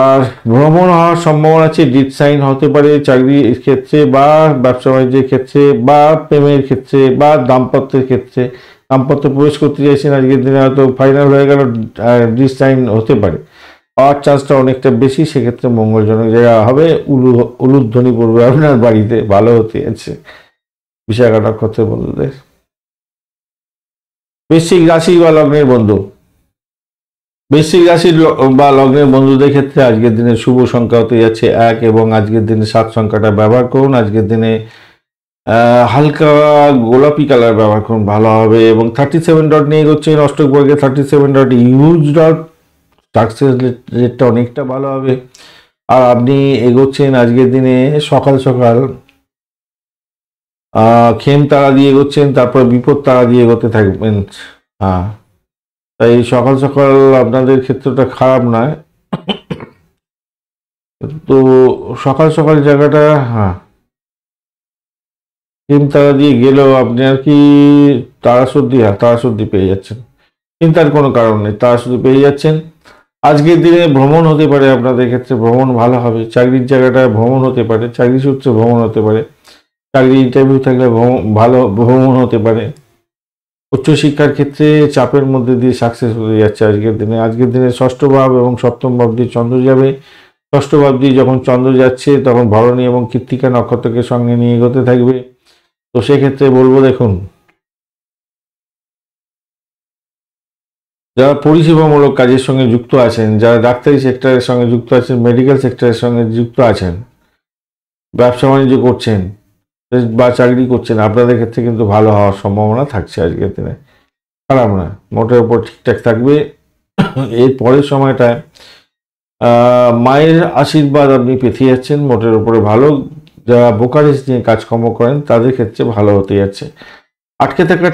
আর ভ্রমণ হওয়ার সম্ভাবনা আছে, ডিট সাইন হতে পারে চাকরির ক্ষেত্রে বা ব্যবসা বাণিজ্যের ক্ষেত্রে বা প্রেমের ক্ষেত্রে বা দাম্পত্যের ক্ষেত্রে। দাম্পত্য প্রবেশ করতে চাইছেন আজকের দিনে, হয়তো ফাইনাল হয়ে গেল, ডিট সাইন হতে পারে, হওয়ার চান্সটা অনেকটা বেশি। সেক্ষেত্রে মঙ্গলজনক জায়গা হবে। উলুধ্বনি পড়বে আপনার বাড়িতে, ভালো হতে যাচ্ছে বিশাখা নক্ষত্রের বন্ধুদের। বৃশ্চিক রাশি বা লগ্নের বন্ধু, বৃশ্চিক রাশির বা লগ্নের বন্ধুদের ক্ষেত্রে আজকের দিনে শুভ সংখ্যা হতে যাচ্ছে 1, এবং আজকের দিনে 7 সংখ্যাটা ব্যবহার করুন। আজকের দিনে হালকা গোলাপি কালার ব্যবহার করুন, ভালো হবে। এবং 37 ডট নিয়ে এগোচ্ছেন অষ্টক বর্গে। 37 ডট ইউজ ডট, সাকসেস রেটটা অনেকটা ভালো হবে। আর আপনি এগোচ্ছেন আজকের দিনে সকাল সকাল খেম তারা দিয়ে এগোচ্ছেন, তারপর বিপদ তারা দিয়ে এগোতে থাকবেন। তাই সকাল সকাল আপনাদের ক্ষেত্রটা খারাপ নয়। তো সকাল সকাল জায়গাটা খেম তারা দিয়ে গেলেও আপনি আর কি তারাশুদ্ধি পেয়ে যাচ্ছেন। চিন্তার কোনো কারণ নেই, তারাশুদ্ধি পেয়ে যাচ্ছেন। আজকের দিনে ভ্রমণ হতে পারে আপনাদের ক্ষেত্রে, ভ্রমণ ভালো হবে। চাকরির জায়গাটায় ভ্রমণ হতে পারে, চাকরি সূত্রে ভ্রমণ হতে পারে। চাকরি ইন্টারভিউ থাকলে ভালো ভ্রমণ হতে পারে। উচ্চশিক্ষার ক্ষেত্রে চাপের মধ্যে দিয়ে সাকসেস হতে যাচ্ছে আজকের দিনে। আজকের দিনে ষষ্ঠ ভাব এবং সপ্তম ভাব দিয়ে চন্দ্র যাবে। ষষ্ঠ ভাব দিয়ে যখন চন্দ্র যাচ্ছে, তখন ভরণী এবং কৃত্তিকা নক্ষত্রকে সঙ্গে নিয়ে এগোতে থাকবে। তো সেক্ষেত্রে বলবো, দেখুন, যারা পরিষেবামূলক কাজের সঙ্গে যুক্ত আছেন, যারা ডাক্তারি সেক্টরের সঙ্গে যুক্ত আছেন, মেডিকেল সেক্টরের সঙ্গে যুক্ত আছেন, ব্যবসা বাণিজ্য করছেন বা চাকরি করছেন, আপনাদের ক্ষেত্রে কিন্তু ভালো হওয়ার সম্ভাবনা থাকছে আজকের দিনে, খারাপ না, মোটের উপর ঠিকঠাক থাকবে। এর পরের সময়টায় মায়ের আশীর্বাদ আপনি পেতে যাচ্ছেন, মোটের উপরে ভালো। যারা বোকারেজ নিয়ে কাজকর্ম করেন তাদের ক্ষেত্রে ভালো হতে যাচ্ছে। আটকে থাকা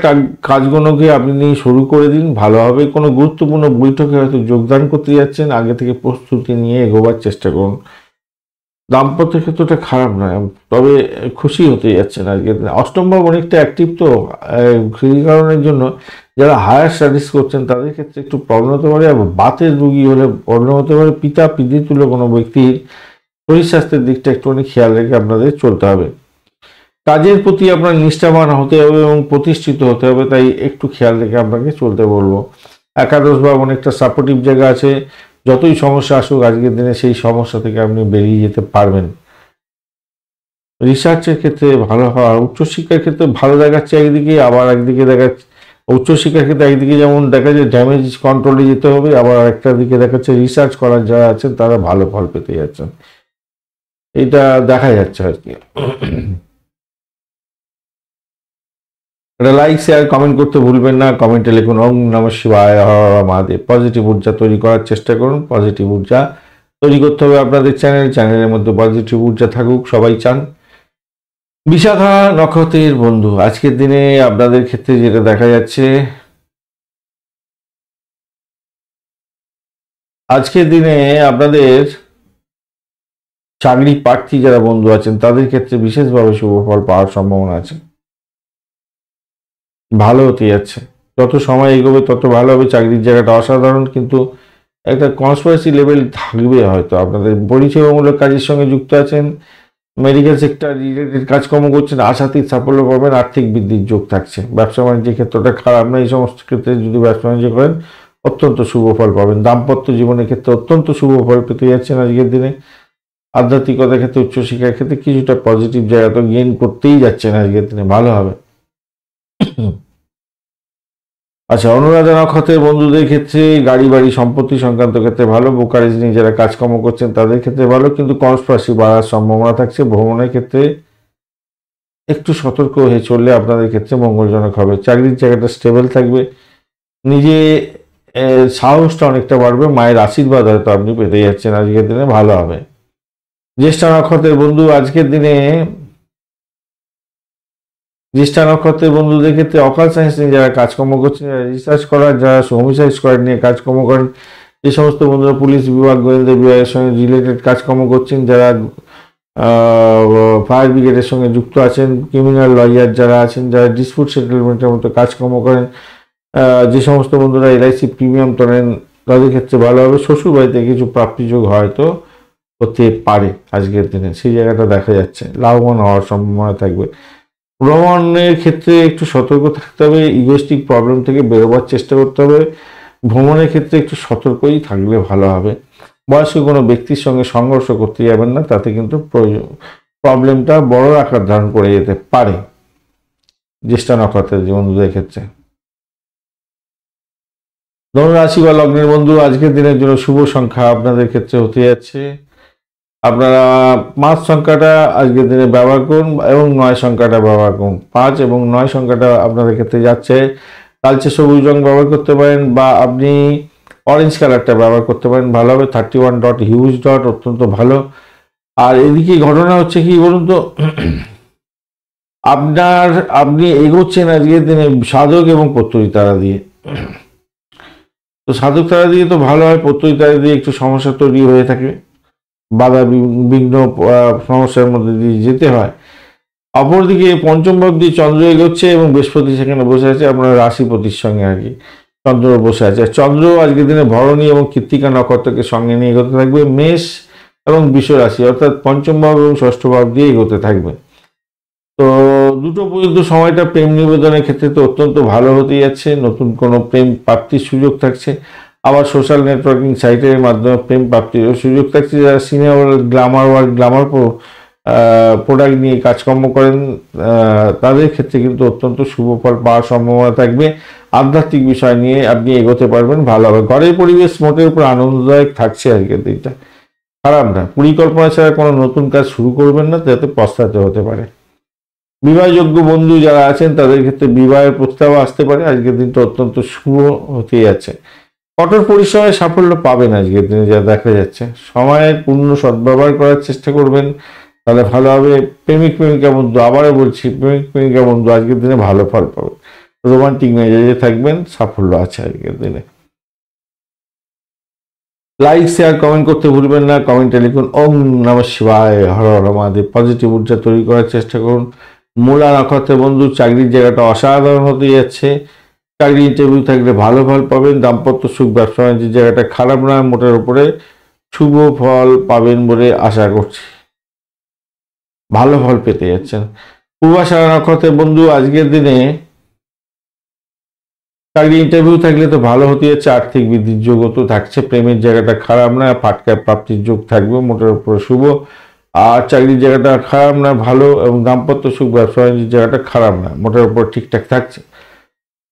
কাজগুলোকে আপনি শুরু করে দিন, ভালো হবে। কোনো গুরুত্বপূর্ণ বৈঠকে হয়তো যোগদান করতে যাচ্ছেন, আগে থেকে প্রস্তুতি নিয়ে এগোবার চেষ্টা করুন। দাম্পত্য ক্ষেত্রটা খারাপ নয়, তবে খুশি হতে যাচ্ছেন আজকে। অষ্টম ভাব অনেকটা অ্যাক্টিভ তো, সেই কারণের জন্য যারা হায়ার স্টাডিজ করছেন তাদের ক্ষেত্রে একটু প্রবলেম হতে পারে। আর বাতের রুগী হলে প্রবলেম হতে পারে। পিতা পিতৃতুল্য কোনো ব্যক্তির শরীর স্বাস্থ্যের দিকটা একটুখানি খেয়াল রেখে আপনাদের চলতে হবে। কাজের প্রতি আপনার নিষ্ঠাবান হতে হবে এবং প্রতিষ্ঠিত হতে হবে, তাই একটু খেয়াল রেখে আপনাকে চলতে বলবো। একাদশ ভাব অনেকটা সাপোর্টিভ জায়গা আছে, যতই সমস্যা আসুক আজকের দিনে সেই সমস্যা থেকে আপনি বেরিয়ে যেতে পারবেন। রিসার্চের ক্ষেত্রে ভালো হওয়া, উচ্চশিক্ষার ক্ষেত্রে ভালো দেখাচ্ছে একদিকে, আবার একদিকে দেখাচ্ছে উচ্চশিক্ষার ক্ষেত্রে একদিকে যেমন দেখা যায় ড্যামেজ কন্ট্রোলে যেতে হবে, আবার একটা দিকে দেখাচ্ছে রিসার্চ করার যারা আছেন তারা ভালো ফল পেতে যাচ্ছেন, এটা দেখা যাচ্ছে আর কি। এটা লাইক শেয়ার কমেন্ট করতে ভুলবেন না। কমেন্টে লিখুন ওম নমঃ শিবায়, হর হর মহাদেব। পজিটিভ ঊর্জা তৈরি করার চেষ্টা করুন। পজিটিভ ঊর্জা তৈরি করতে হবে আপনাদের চ্যানেলের মধ্যে পজিটিভ ঊর্জা থাকুক, সবাই চান। বিশাখা নক্ষত্রের বন্ধু, আজকের দিনে আপনাদের ক্ষেত্রে যেটা দেখা যাচ্ছে, আজকের দিনে আপনাদের চাকরি প্রার্থী যারা বন্ধু আছেন তাদের ক্ষেত্রে বিশেষভাবে শুভ ফল পাওয়ার সম্ভাবনা আছে। ভালো হতে যাচ্ছে, যত সময় এগোবে তত ভালো হবে। চাকরির জায়গাটা অসাধারণ, কিন্তু একটা কনস্পিরেসি লেভেল থাকবে হয়তো। আপনাদের পরিষেবামূলক কাজের সঙ্গে যুক্ত আছেন, মেডিকেল সেক্টর রিলেটেড কাজকর্ম করছেন, আশাতীত সাফল্য পাবেন। আর্থিক বৃদ্ধির যোগ থাকছে। ব্যবসা বাণিজ্যের ক্ষেত্রটা খারাপ না, এই সমস্ত ক্ষেত্রে যদি ব্যবসা বাণিজ্য করেন অত্যন্ত শুভ ফল পাবেন। দাম্পত্য জীবনের ক্ষেত্রে অত্যন্ত শুভ ফল পেতে যাচ্ছেন আজকের দিনে। আধ্যাত্মিকতার ক্ষেত্রে, উচ্চশিক্ষার ক্ষেত্রে কিছুটা পজিটিভ জায়গা তো গেইন করতেই যাচ্ছেন আজকের দিনে, ভালো হবে। আচ্ছা, অনুরাধা নক্ষত্রের বন্ধুদের ক্ষেত্রে গাড়ি বাড়ি সম্পত্তি সংক্রান্ত ক্ষেত্রে ভালো। ব্রোকারেজ নিয়ে যারা কাজকর্ম করছেন তাদের ক্ষেত্রে ভালো, কিন্তু কনস্পিরেসি বাড়ার সম্ভাবনা থাকছে। ভ্রমণের ক্ষেত্রে একটু সতর্ক হয়ে চললে আপনাদের ক্ষেত্রে মঙ্গলজনক হবে। চাকরির জায়গাটা স্টেবল থাকবে। নিজে সাহসটা অনেকটা বাড়বে। মায়ের আশীর্বাদ হয়তো আপনি পেতে যাচ্ছেন আজকের দিনে, ভালো হবে। জ্যেষ্ঠা নক্ষত্রের বন্ধু, আজকের দিনে জ্যেষ্ঠা নক্ষত্রের বন্ধুদের ক্ষেত্রে অকাল সায়েন্স নিয়ে যারা কাজকর্ম করছেন, যারা রিসার্চ করার, যারা হোমিসাইড স্কোয়াড নিয়ে কাজকর্ম করেন, যে সমস্ত বন্ধুরা পুলিশ বিভাগ, গোয়েন্দা বিভাগের সঙ্গে রিলেটেড কাজকর্ম করছেন, যারা ফায়ার ব্রিগেডের সঙ্গে যুক্ত আছেন, ক্রিমিনাল লয়ার যারা আছেন, যারা ডিসপুট সেটেলমেন্টের মতো কাজকর্ম করেন, যে সমস্ত বন্ধুরা এলআইসি প্রিমিয়াম তোলেন, তাদের ক্ষেত্রে ভালো হবে। শ্বশুর বাড়িতে কিছু প্রাপ্তিযোগ হয়তো হতে পারে আজকের দিনে, সেই জায়গাটা দেখা যাচ্ছে। লাভবান হওয়ার সম্ভাবনা থাকবে। ভ্রমণের ক্ষেত্রে একটু সতর্ক থাকতে হবে। ইগোস্টিক প্রবলেম থেকে বেরোবার চেষ্টা করতে হবে। ভ্রমণের ক্ষেত্রে একটু সতর্কই থাকলে ভালো হবে। বয়স্ক কোনো ব্যক্তির সঙ্গে সংঘর্ষ করতে যাবেন না, তাতে কিন্তু প্রবলেমটা বড় আকার ধারণ করে যেতে পারে জ্যেষ্ঠা নক্ষত্রের বন্ধুদের ক্ষেত্রে। ধনুরাশি বা লগ্নের বন্ধু, আজকের দিনের জন্য শুভ সংখ্যা আপনাদের ক্ষেত্রে হতে যাচ্ছে, আপনারা 5 সংখ্যাটা আজকের দিনে ব্যবহার করুন এবং 9 সংখ্যাটা ব্যবহার করুন। 5 এবং 9 সংখ্যাটা আপনাদের ক্ষেত্রে যাচ্ছে। কালচে সবুজ রং ব্যবহার করতে পারেন, বা আপনি অরেঞ্জ কালারটা ব্যবহার করতে পারেন, ভালো হবে। 31 ডট হিউজ ডট, অত্যন্ত ভালো। আর এদিকে ঘটনা হচ্ছে কি বলুন তো, আপনি এগোচ্ছেন আজকের দিনে সাধক এবং প্রত্যয়ী তারা দিয়ে। তো সাধক তারা দিয়ে তো ভালো হয়, প্রত্যয়ী তারা দিয়ে একটু সমস্যা তৈরি হয়ে থাকে, বাধা বিঘ্ন সমস্যার মধ্যে দিয়ে যেতে হয়। অপরদিকে পঞ্চম ভাব দিয়ে চন্দ্র এগোচ্ছে এবং বৃহস্পতি সেখানে বসে আছে আপনার রাশিপতির সঙ্গে আর কি, চন্দ্র বসে আছে। চন্দ্র আজকের দিনে ভরণী এবং কৃত্তিকা নক্ষত্রকে সঙ্গে নিয়ে এগোতে থাকবে। মেষ এবং বৃষ রাশি, অর্থাৎ পঞ্চম ভাব এবং ষষ্ঠ ভাব দিয়ে এগোতে থাকবে। তো দুটো পর্যন্ত সময়টা প্রেম নিবেদনের ক্ষেত্রে তো অত্যন্ত ভালো হতে যাচ্ছে। নতুন কোনো প্রেম প্রাপ্তির সুযোগ থাকছে। আবার সোশ্যাল নেটওয়ার্কিং সাইটের মাধ্যমে প্রেম প্রাপ্তির সুযোগ থাকছে। যারা সিনেমা গ্ল্যামার প্রোডাক্ট নিয়ে কাজকর্ম করেন, তাদের ক্ষেত্রে কিন্তু অত্যন্ত শুভ ফল পাওয়ার সম্ভাবনা থাকবে। আধ্যাত্মিক বিষয় নিয়ে আপনি এগোতে পারবেন, ভালো হবে। ঘরের পরিবেশ মোটের উপর আনন্দদায়ক থাকছে আজকের দিনটা, খারাপ না। পরিকল্পনা ছাড়া কোনো নতুন কাজ শুরু করবেন না, যাতে পস্তাতে হতে পারে। বিবাহযোগ্য বন্ধু যারা আছেন তাদের ক্ষেত্রে বিবাহের প্রস্তাব আসতে পারে। আজকের দিনটা অত্যন্ত শুভ হতে যাচ্ছে। কঠোর পরিশ্রমে সাফল্য পাবেন আজকের দিনে, যা দেখা যাচ্ছে। সময়ের পূর্ণ সদ্ব্যবহার করার চেষ্টা করবেন, তাহলে ভালো হবে। প্রেমিক প্রেমিকা বন্ধু, আবারও বলছি, প্রেমিক প্রেমিকা বন্ধু আজকের দিনে ভালো ফল পাবেন। রোমান্টিক মেজাজে থাকবেন, সাফল্য আছে আজকের দিনে। লাইক শেয়ার কমেন্ট করতে ভুলবেন না। কমেন্টে লিখুন ওম নমঃ শিবায়, হর হর মহাদেব। পজিটিভ ঊর্জা তৈরি করার চেষ্টা করুন। মূলা নক্ষত্রের বন্ধু, চাকরির জায়গাটা অসাধারণ হতে যাচ্ছে। চাকরি ইন্টারভিউ থাকলে ভালো ফল পাবেন। দাম্পত্য সুখ, ব্যবসা বাণিজ্যের জায়গাটা খারাপ নয়, মোটের উপরে শুভ ফল পাবেন বলে আশা করছি। ভালো ফল পেতে যাচ্ছেন। পূর্বাষাঢ়া নক্ষত্রের বন্ধু, আজকের দিনে চাকরি ইন্টারভিউ থাকলে তো ভালো হতে যাচ্ছে। আর্থিক বৃদ্ধির যোগও তো থাকছে। প্রেমের জায়গাটা খারাপ না, ফাটকায় প্রাপ্তির যোগ থাকবে, মোটের উপরে শুভ। আর চাকরির জায়গাটা খারাপ না, ভালো। এবং দাম্পত্য সুখ, ব্যবসা বাণিজ্যের জায়গাটা খারাপ না, মোটের উপর ঠিকঠাক থাকছে।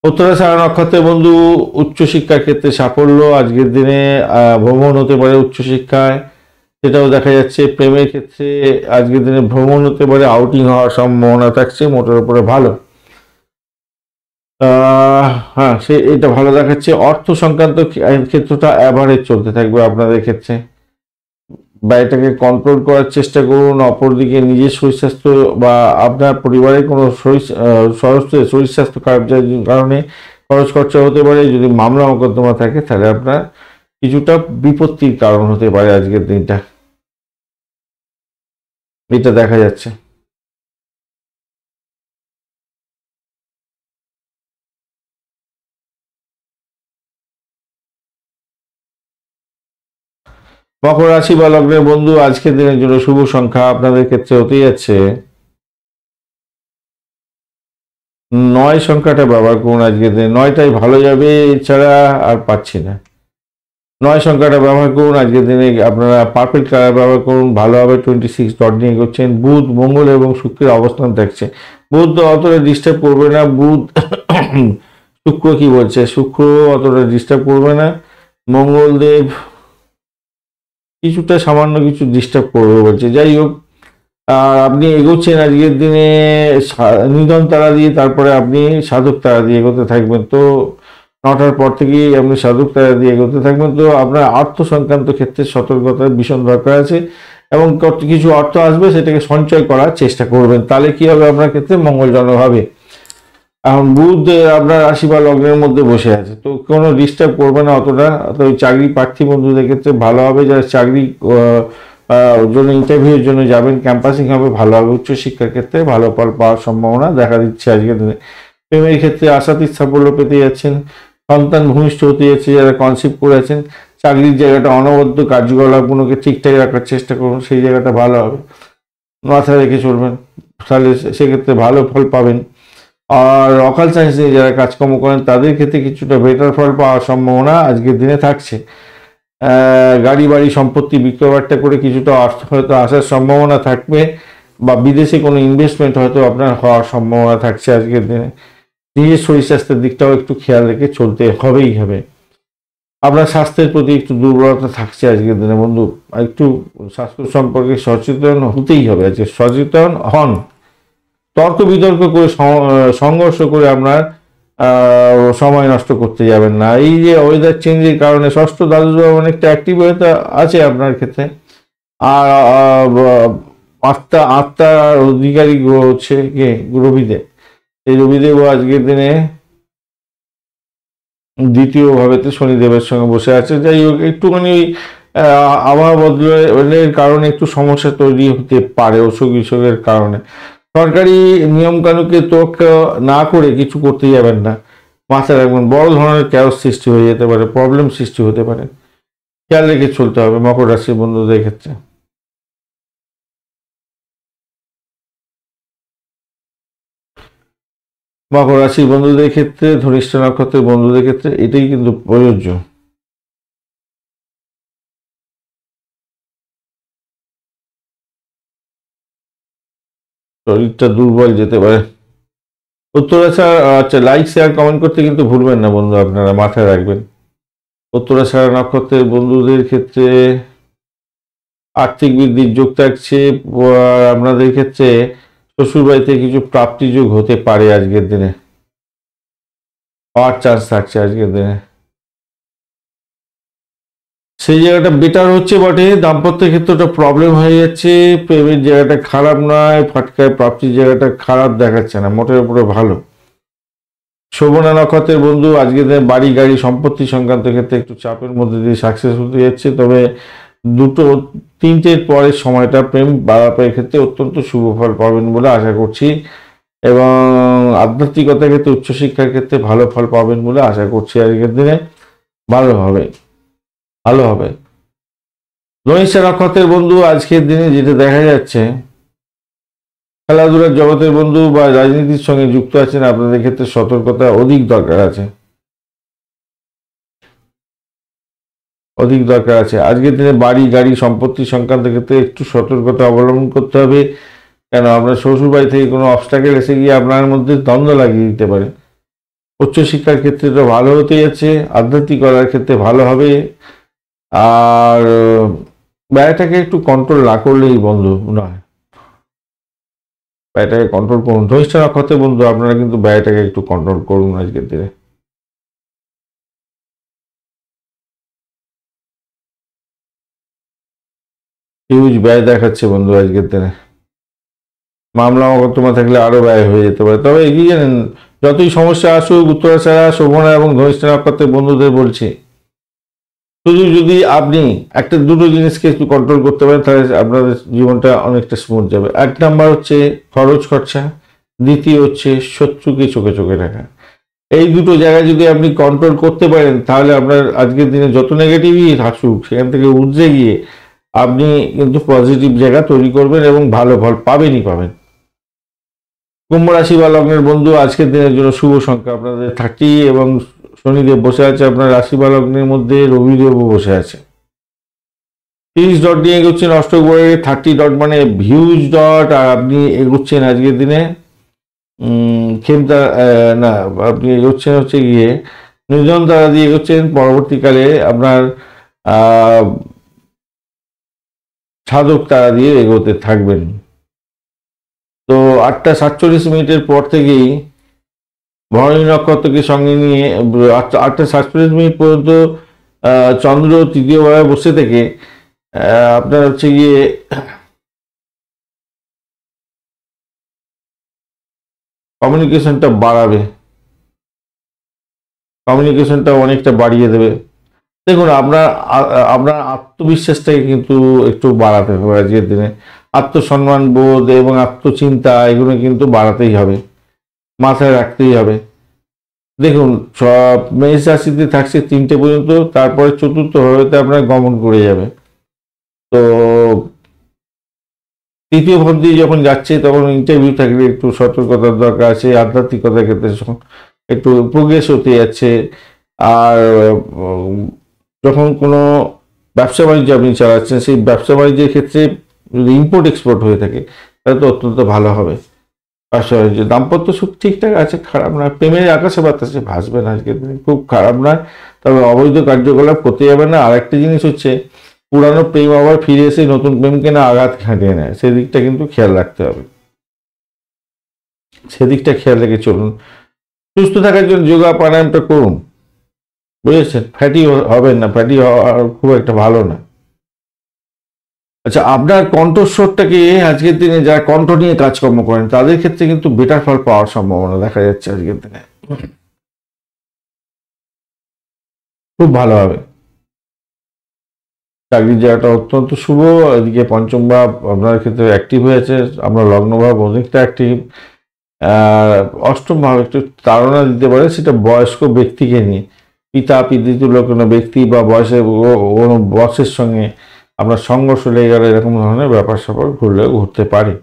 উত্তরাষাঢ়া নক্ষত্রের বন্ধু, উচ্চশিক্ষার ক্ষেত্রে সাফল্য। আজকের দিনে ভ্রমণ হতে পারে উচ্চশিক্ষায়, সেটাও দেখা যাচ্ছে। প্রেমের ক্ষেত্রে আজকের দিনে ভ্রমণ হতে পারে, আউটিং হওয়ার সম্ভাবনা থাকছে, মোটের উপরে ভালো। হ্যাঁ, এটা ভালো দেখাচ্ছে। অর্থ সংক্রান্ত ক্ষেত্রটা অ্যাভারেজ চলতে থাকবে আপনাদের ক্ষেত্রে। ব্যয়টাকে কন্ট্রোল করার চেষ্টা করুন। অপরদিকে নিজের শরীর স্বাস্থ্য বা আপনার পরিবারের কোনো শরীর স্বাস্থ্য খারাপ কারণে খরচ খরচা হতে পারে। যদি মামলা মোকদ্দমা থাকে তাহলে আপনার কিছুটা বিপত্তির কারণ হতে পারে আজকের দিনটা, এটা দেখা যাচ্ছে। মকর রাশি বা লগ্নের বন্ধু, আজকের দিনের জন্য শুভ সংখ্যা আপনাদের ক্ষেত্রে হতে যাচ্ছে 9 সংখ্যাটা ব্যবহার করুন আজকের দিনে। 9টাই ভালো যাবে, এছাড়া আর পাচ্ছি না। 9 সংখ্যাটা ব্যবহার করুন আজকের দিনে। আপনারা পার্পল কালার ব্যবহার করুন, ভালো হবে। 26 ডট নিয়ে করছেন। বুধ, মঙ্গল এবং শুক্রের অবস্থান থাকছে। বুধ অতটা ডিস্টার্ব করবে না। বুধ শুক্র কি বলছে, শুক্র অতটা ডিস্টার্ব করবে না। মঙ্গলদেব কিছুটা সামান্য কিছু ডিস্টার্ব করবে বলছে। যাই হোক, আর আপনি এগোচ্ছেন আজকের দিনে নিধন তারা দিয়ে, তারপরে আপনি সাধক তারা দিয়ে এগোতে থাকবেন। তো 9টার পর থেকেই আপনি সাধক তারা দিয়ে এগোতে থাকবেন। তো আপনার অর্থ সংক্রান্ত ক্ষেত্রে সতর্কতার ভীষণ দরকার আছে, এবং কিছু অর্থ আসবে সেটাকে সঞ্চয় করার চেষ্টা করবেন। তাহলে কি হবে, আপনার ক্ষেত্রে মঙ্গলজনক হবে। এখন বুধ আপনার রাশি বা লগ্নের মধ্যে বসে আছে, তো কোনো ডিস্টার্ব করবে না অতটা। তো চাকরি প্রার্থী বন্ধুদের ক্ষেত্রে ভালো হবে। যারা চাকরি জন্য ইন্টারভিউর জন্য যাবেন, ক্যাম্পাসিং হবে, ভালো হবে। উচ্চশিক্ষার ক্ষেত্রে ভালো ফল পাওয়ার সম্ভাবনা দেখা দিচ্ছে আজকের দিনে। প্রেমের ক্ষেত্রে আশাতীত সাফল্য পেতে যাচ্ছেন। সন্তান ভূমিষ্ঠ হতে যাচ্ছে যারা কনসিভ করেছেন। চাকরির জায়গাটা অনবদ্য কার্যকলাপগুলোকে ঠিকঠাক রাখার চেষ্টা করুন, সেই জায়গাটা ভালো হবে, মাথায় রেখে চলবেন। তাহলে সেক্ষেত্রে ভালো ফল পাবেন। আর অকাল চান্স নিয়ে যারা কাজকর্ম করেন তাদের ক্ষেত্রে কিছুটা বেটার ফল পাওয়ার সম্ভাবনা আজকের দিনে থাকছে। গাড়ি বাড়ি সম্পত্তি বিক্রয় বাট্টা করে কিছুটা অর্থ হয়তো আসার সম্ভাবনা থাকবে, বা বিদেশে কোনো ইনভেস্টমেন্ট হয়তো আপনার হওয়ার সম্ভাবনা থাকছে আজকের দিনে। নিজের শরীর স্বাস্থ্যের দিকটাও একটু খেয়াল রেখে চলতে হবেই হবে। আপনার স্বাস্থ্যের প্রতি একটু দুর্বলতা থাকছে আজকের দিনে বন্ধু। একটু স্বাস্থ্য সম্পর্কে সচেতন হতেই হবে। আজকে সচেতন হন। তর্ক বিতর্ক করে সংঘর্ষ করে আপনার সময় নষ্ট করতে যাবেন না। এই যে ওয়েদার চেঞ্জের কারণে ষষ্ঠ দ্বাদশ ভাব অনেকটা অ্যাক্টিভ হয়ে আছে আপনার ক্ষেত্রে। আর আত্মার অধিকারী গ্রহ হচ্ছে কে, রবিদেব। এই রবিদেবও আজকের দিনে দ্বিতীয় ভাবেতে শনিদেবের সঙ্গে বসে আছে। যাই হোক, একটুখানি আবহাওয়া বদলের কারণে একটু সমস্যা তৈরি হতে পারে অসুখ বিসুখের কারণে। সরকারি নিয়মকানুনকে তোয়াক্কা না করে কিছু করতে যাবেন না, মাথায় রাখবেন। বড় ধরনের ক্যাওস সৃষ্টি হয়ে যেতে পারে, প্রবলেম সৃষ্টি হতে পারে, খেয়াল রেখে চলতে হবে মকর রাশির বন্ধুদের ক্ষেত্রে। মকর রাশির বন্ধুদের ক্ষেত্রে, ধনিষ্ঠ নক্ষত্রের বন্ধুদের ক্ষেত্রে এটাই কিন্তু প্রযোজ্য। শরীরটা দুর্বল যেতে পারে। উত্তরাষাঢ়া, আচ্ছা, লাইক শেয়ার কমেন্ট করতে কিন্তু ভুলবেন না বন্ধু, আপনারা মাথায় রাখবেন। উত্তরাষাঢ়া নক্ষত্রের বন্ধুদের ক্ষেত্রে আর্থিক বৃদ্ধির যোগ থাকছে। আপনাদের ক্ষেত্রে শ্বশুরবাড়িতে কিছু প্রাপ্তি যোগ হতে পারে আজকের দিনে, পাওয়ার চান্স থাকছে আজকের দিনে। সেই জায়গাটা বেটার হচ্ছে বটে। দাম্পত্যের ক্ষেত্রটা প্রবলেম হয়ে যাচ্ছে। প্রেমের জায়গাটা খারাপ নয়, ফাটকায় প্রাপ্তির জায়গাটা খারাপ দেখাচ্ছে না, মোটের উপরে ভালো। শোভনা নক্ষত্রের বন্ধু আজকে বাড়ি গাড়ি সম্পত্তি সংক্রান্ত ক্ষেত্রে একটু চাপের মধ্যে দিয়ে সাকসেস হতে যাচ্ছে, তবে দুটো তিনটের পরের সময়টা প্রেম বাড়াপের ক্ষেত্রে অত্যন্ত শুভ ফল পাবেন বলে আশা করছি, এবং আধ্যাত্মিকতার ক্ষেত্রে উচ্চশিক্ষার ক্ষেত্রে ভালো ফল পাবেন বলে আশা করছি। আজকের দিনে ভালো হবে। ধনিষ্ঠা নক্ষত্রের বন্ধু আজকের দিনে যেটা দেখা যাচ্ছে, খেলাধুলার জগতের বন্ধু বা রাজনীতির সঙ্গে যুক্ত আছেন, আপনাদের ক্ষেত্রে সতর্কতা অধিক দরকার আছে। আজকের দিনে বাড়ি গাড়ি সম্পত্তি সংক্রান্ত ক্ষেত্রে একটু সতর্কতা অবলম্বন করতে হবে, কেন আপনার শ্বশুর বাড়ি থেকে কোনো অবস্টাকেল এসে গিয়ে আপনার মধ্যে দ্বন্দ্ব লাগিয়ে দিতে পারে। উচ্চশিক্ষার ক্ষেত্রে তো ভালো হতে যাচ্ছে, আধ্যাত্মিকতার ক্ষেত্রে ভালো হবে, আর ব্যয়টাকে একটু কন্ট্রোল না করলেই বন্ধু নয়, ব্যয়টাকে কন্ট্রোল করুন। ধনিষ্ঠা নক্ষত্রের বন্ধু আপনারা কিন্তু ব্যয়টাকে একটু কন্ট্রোল করুন আজকের দিনে। হিউজ ব্যয় দেখাচ্ছে বন্ধু আজকের দিনে। মামলা মকদ্দমা থাকলে আরো ব্যয় হয়ে যেতে পারে, তবে কি জানেন, যতই সমস্যা আসুক, উত্তরাছাড়া শোভনা এবং ধনিষ্ঠা নক্ষত্রের বন্ধুদের বলছি, শুধু যদি আপনি একটা দুটো জিনিসকে একটু কন্ট্রোল করতে পারেন, তাহলে আপনাদের জীবনটা অনেকটা স্মুথ যাবে। এক নাম্বার হচ্ছে খরচ খরচা, দ্বিতীয় হচ্ছে শত্রুকে চোখে চোখে রাখা। এই দুটো জায়গায় যদি আপনি কন্ট্রোল করতে পারেন, তাহলে আপনার আজকের দিনে যত নেগেটিভই আসুক সেখান থেকে উঠে গিয়ে আপনি কিন্তু পজিটিভ জায়গা তৈরি করবেন এবং ভালো ফল পাবেনই পাবেন। কুম্ভ রাশি বা লগ্নের বন্ধু আজকের দিনের জন্য শুভ সংখ্যা আপনাদের 30, এবং শনিদেব বসে আছে আপনার রাশি বা লগ্নের মধ্যে, রবিদেবও বসে আছে। 30 ডট নিয়ে এগোচ্ছেন অষ্টগ্রহে, 30 ডট মানে হিউজ ডট, আর আপনি এগোচ্ছেন আজকের দিনে না, আপনি এগোচ্ছেন হচ্ছে গিয়ে নির্জন তারা দিয়ে এগোচ্ছেন। পরবর্তীকালে আপনার সাধক তারা দিয়ে এগোতে থাকবেন। তো 8টা 47 পর থেকেই ভরণী নক্ষত্রকে সঙ্গে নিয়ে 8টা 47 পর্যন্ত চন্দ্র তৃতীয় ভাবে বসে থেকে আপনার হচ্ছে গিয়ে কমিউনিকেশনটা বাড়াবে, কমিউনিকেশনটা অনেকটা বাড়িয়ে দেবে। দেখুন, আপনার আত্মবিশ্বাসটাকে কিন্তু একটু বাড়াতে হবে আজকের দিনে। আত্মসম্মান বোধ এবং আত্মচিন্তা এগুলো কিন্তু বাড়াতেই হবে, মাথায় রাখতেই হবে। দেখুন, সব মেষ রাশিতে থাকছে 3টে পর্যন্ত, তারপরে চতুর্থ ভাবেতে আপনার গমন করে যাবে। তো তৃতীয় ভাব দিয়ে যখন যাচ্ছে, তখন ইন্টারভিউ থাকলে একটু সতর্কতার দরকার আছে। আধ্যাত্মিকতার ক্ষেত্রে একটু প্রোগ্রেস হতে যাচ্ছে। আর যখন কোনো ব্যবসা বাণিজ্য আপনি চালাচ্ছেন, সেই ব্যবসা বাণিজ্যের ক্ষেত্রে যদি ইম্পোর্ট এক্সপোর্ট হয়ে থাকে, তাহলে তো অত্যন্ত ভালো হবে। ব্যবসা বাণিজ্য, দাম্পত্য সুখ ঠিকঠাক আছে, খারাপ নয়। প্রেমের আকাশে বাতাসে ভাসবে না আজকের দিনে, খুব খারাপ নয়, তবে অবৈধ কার্যকলাপ করতে যাবে না। আর একটা জিনিস হচ্ছে, পুরানো প্রেম আবার ফিরে এসে নতুন প্রেমকে না আঘাত খাটিয়ে নেয়, সেদিকটা কিন্তু খেয়াল রাখতে হবে, সেদিকটা খেয়াল রেখে চলুন। সুস্থ থাকার জন্য যোগা প্রাণায়ামটা করুন, বুঝেছেন? ফ্যাটি হবেন না, ফ্যাটি হওয়া খুব একটা ভালো না। আচ্ছা, আপনার কণ্ঠস্বরটাকে আজকের দিনে যারা কণ্ঠ নিয়ে কাজকর্ম করেন, তাদের ক্ষেত্রে কিন্তু বেটার ফল পাওয়ার সম্ভাবনা দেখা যাচ্ছে আজকের দিনে, খুব ভালো হবে। চাকরির জায়গাটা অত্যন্ত শুভ। এদিকে পঞ্চম ভাব আপনার ক্ষেত্রে অ্যাক্টিভ হয়েছে, আমরা লগ্ন ভাব অনেকটা অ্যাক্টিভ। অষ্টম ভাব একটু তাড়না দিতে পারে, সেটা বয়স্ক ব্যক্তিকে নিয়ে, পিতা পিতৃতুল্য কোনো ব্যক্তি বা কোনো বসের সঙ্গে আপনার সংঘর্ষ লেগে গেলে এরকম ধরনের ব্যাপার স্যাপার ঘুরতে পারে।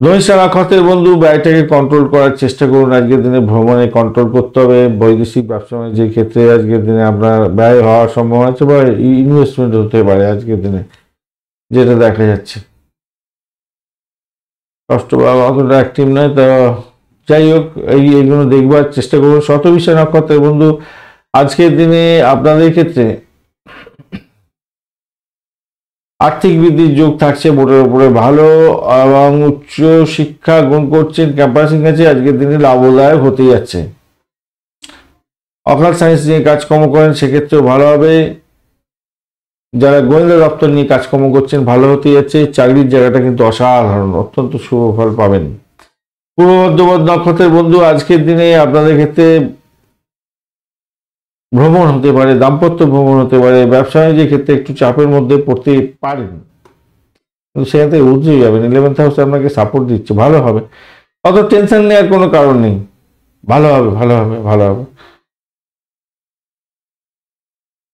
ধনিষ্ঠা নক্ষত্রের বন্ধু ব্যয়টাকে কন্ট্রোল করার চেষ্টা করুন আজকের দিনে। ভ্রমণে কন্ট্রোল করতে হবে। বৈদেশিক ব্যবসা বাণিজ্যের ক্ষেত্রে আজকের দিনে আপনার ব্যয় হওয়ার সম্ভাবনা আছে, বা ইনভেস্টমেন্ট হতে পারে আজকের দিনে, যেটা দেখা যাচ্ছে। কষ্ট বা অতটা অ্যাক্টিভ নয়, তো যাই হোক, এইগুলো দেখবার চেষ্টা করুন। শতবিশা নক্ষত্রের বন্ধু আজকের দিনে আপনাদের ক্ষেত্রে আর্থিক বৃদ্ধির যোগ থাকছে বোর্ডের উপরে ভালো, এবং উচ্চ শিক্ষা গ্রহণ করছেন, ক্যাম্পাসিং আছে, আজকের দিনে লাভদায়ক হতে যাচ্ছে। অকাল সায়েন্স নিয়ে কাজকর্ম করেন, সেক্ষেত্রেও ভালো হবে। যারা গোয়েন্দা দপ্তর নিয়ে কাজকর্ম করছেন, ভালো হতে যাচ্ছে। চাকরির জায়গাটা কিন্তু অসাধারণ, অত্যন্ত শুভ ফল পাবেন। পূর্ব মধ্যবর্ত নক্ষত্রের বন্ধু আজকের দিনে আপনাদের ক্ষেত্রে ভ্রমণ হতে পারে, দাম্পত্য ভ্রমণ হতে পারে, ব্যবসা বাণিজ্যের ক্ষেত্রে একটু চাপের মধ্যে পড়তে পারেন, কিন্তু সেখান থেকে উঠে যাবেন। 11th হাউস আপনাকে সাপোর্ট দিচ্ছে, ভালো হবে, অত টেনশন নেওয়ার কোনো কারণ নেই, ভালো হবে ভালো হবে ভালো হবে।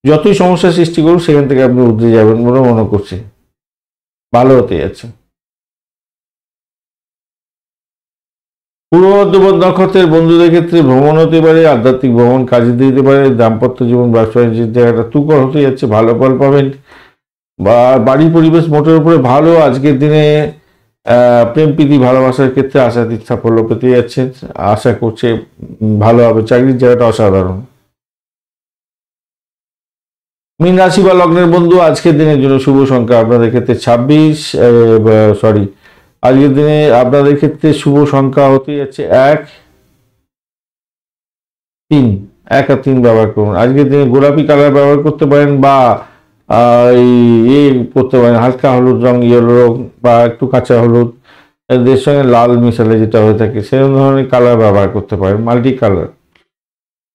যতই সমস্যা সৃষ্টি করুক সেখান থেকে আপনি উঠে যাবেন বলে মনে করছি, ভালো হতে যাচ্ছে। পূর্ব মধ্যবর্ত নক্ষত্রের বন্ধুদের ক্ষেত্রে ভ্রমণ হতে পারে, আধ্যাত্মিক ভ্রমণ কাজে দিতে পারে, দাম্পত্য জীবন ব্যবসা বাণিজ্যের জায়গাটা তুকর হতে যাচ্ছে, ভালো ফল পাবেন। বা বাড়ির পরিবেশ মোটের উপরে ভালো। আজকের দিনে প্রেম প্রীতি ভালোবাসার ক্ষেত্রে আশাতীত সাফল্য পেতে যাচ্ছে, আশা করছে ভালো হবে। চাকরির জায়গাটা অসাধারণ। মীন রাশি বা লগ্নের বন্ধু আজকের দিনের জন্য শুভ সংখ্যা আপনাদের ক্ষেত্রে 26, আজকের দিনে আপনাদের ক্ষেত্রে শুভ সংখ্যা হতে যাচ্ছে 1, 3, 1 আর 3 ব্যবহার করুন। আজকের দিনে গোলাপি কালার ব্যবহার করতে পারেন, বা করতে পারেন হালকা হলুদ রং, ইয়েলো রং বা একটু কাঁচা হলুদ এদের সঙ্গে লাল মিশালে যেটা হয়ে থাকে সেরকম ধরনের কালার ব্যবহার করতে পারেন, মাল্টি কালার।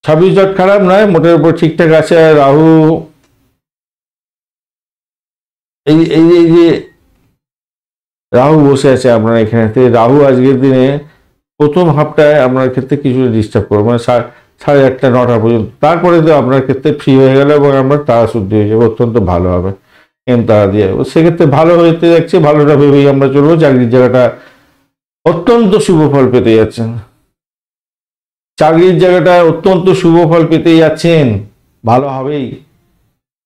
26 ডট খারাপ নয়, মোটের উপর ঠিকঠাক আছে। রাহু এই যে রাহু বসে আছে আপনার এখানে, রাহু আজকের দিনে প্রথম হাফটায় আপনার ক্ষেত্রে কিছু ডিস্টার্ব করবে, মানে 8:30 9টা পর্যন্ত, তারপরে তো আপনার ক্ষেত্রে ফ্রি হয়ে গেল এবং আমরা তারা শুদ্ধ হয়ে যাবে, অত্যন্ত ভালো হবে। তারা দিয়ে যাবো, সেক্ষেত্রে ভালো হতে যাচ্ছে, ভালোটা ভেবেই আমরা চলবো। চাকরির জায়গাটা অত্যন্ত শুভ ফল পেতে যাচ্ছেন, চাকরির জায়গাটা অত্যন্ত শুভ ফল পেতে যাচ্ছেন, ভালো হবেই।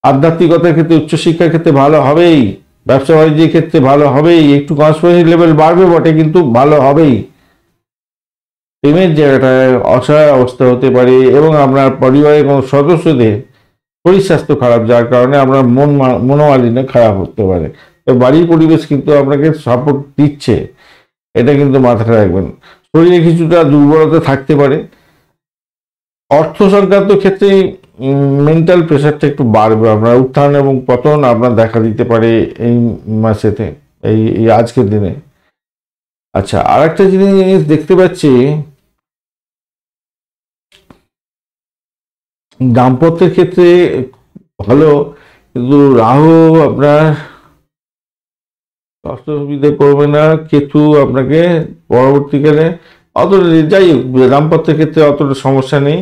আধ্যাত্মিকতার ক্ষেত্রে, উচ্চশিক্ষার ক্ষেত্রে ভালো হবেই, ব্যবসা বাণিজ্যের ক্ষেত্রে ভালো হবেই, একটু কনসপিরেসি লেভেল বাড়বে বটে, কিন্তু ভালো হবেই। প্রেমের জায়গাটায় অসহায় অবস্থা হতে পারে এবং আপনার পরিবারের কোনো সদস্যদের শরীর স্বাস্থ্য খারাপ, যার কারণে আপনার মনোমালিন্য খারাপ হতে পারে। বাড়ির পরিবেশ কিন্তু আপনাকে সাপোর্ট দিচ্ছে, এটা কিন্তু মাথায় রাখবেন। শরীরে কিছুটা দুর্বলতা থাকতে পারে। অর্থ সংক্রান্ত ক্ষেত্রে মেন্টাল প্রেশারটা একটু বাড়বে, আপনার উত্থান এবং পতন আপনার দেখা দিতে পারে এই মাসেতে, এই আজকের দিনে। আচ্ছা, আর একটা জিনিস দেখতে পাচ্ছি, দাম্পত্যের ক্ষেত্রে ভালো, কিন্তু রাহু আপনার অসুবিধে করবে না, কেতু আপনাকে পরবর্তীকালে অতটা, যাই হোক দাম্পত্যের ক্ষেত্রে অতটা সমস্যা নেই,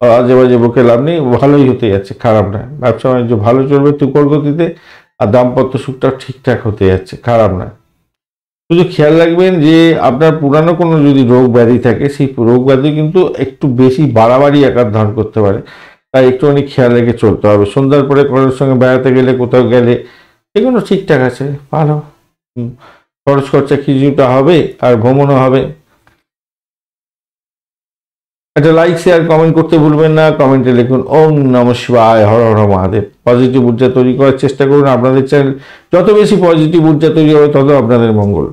আজে বাজে বকে লাভ নেই, ভালোই হতে যাচ্ছে, খারাপ না। ব্যবসা বাণিজ্য ভালো চলবে তুকর গতিতে, আর দাম্পত্য সুখটা ঠিকঠাক হতে যাচ্ছে, খারাপ না। শুধু খেয়াল রাখবেন যে আপনার পুরানো কোনো যদি রোগ ব্যাধি থাকে, সেই রোগ ব্যাধি কিন্তু একটু বেশি বাড়াবাড়ি আকার ধারণ করতে পারে, তাই একটুখানি খেয়াল রেখে চলতে হবে। সন্ধ্যার পরে কারোর সঙ্গে বেড়াতে গেলে, কোথাও গেলে, এগুলো ঠিকঠাক আছে, ভালো। খরচ খরচা কিছুটা হবে, আর ভ্রমণও হবে। একটা লাইক শেয়ার কমেন্ট করতে ভুলবেন না। কমেন্টে লিখুন ওম নমঃ শিবায়, হর হর মহাদেব। পজিটিভ ঊর্জা তৈরি করার চেষ্টা করুন। আপনাদের চ্যানেল যত বেশি পজিটিভ ঊর্জা তৈরি হবে, তত আপনাদের মঙ্গল।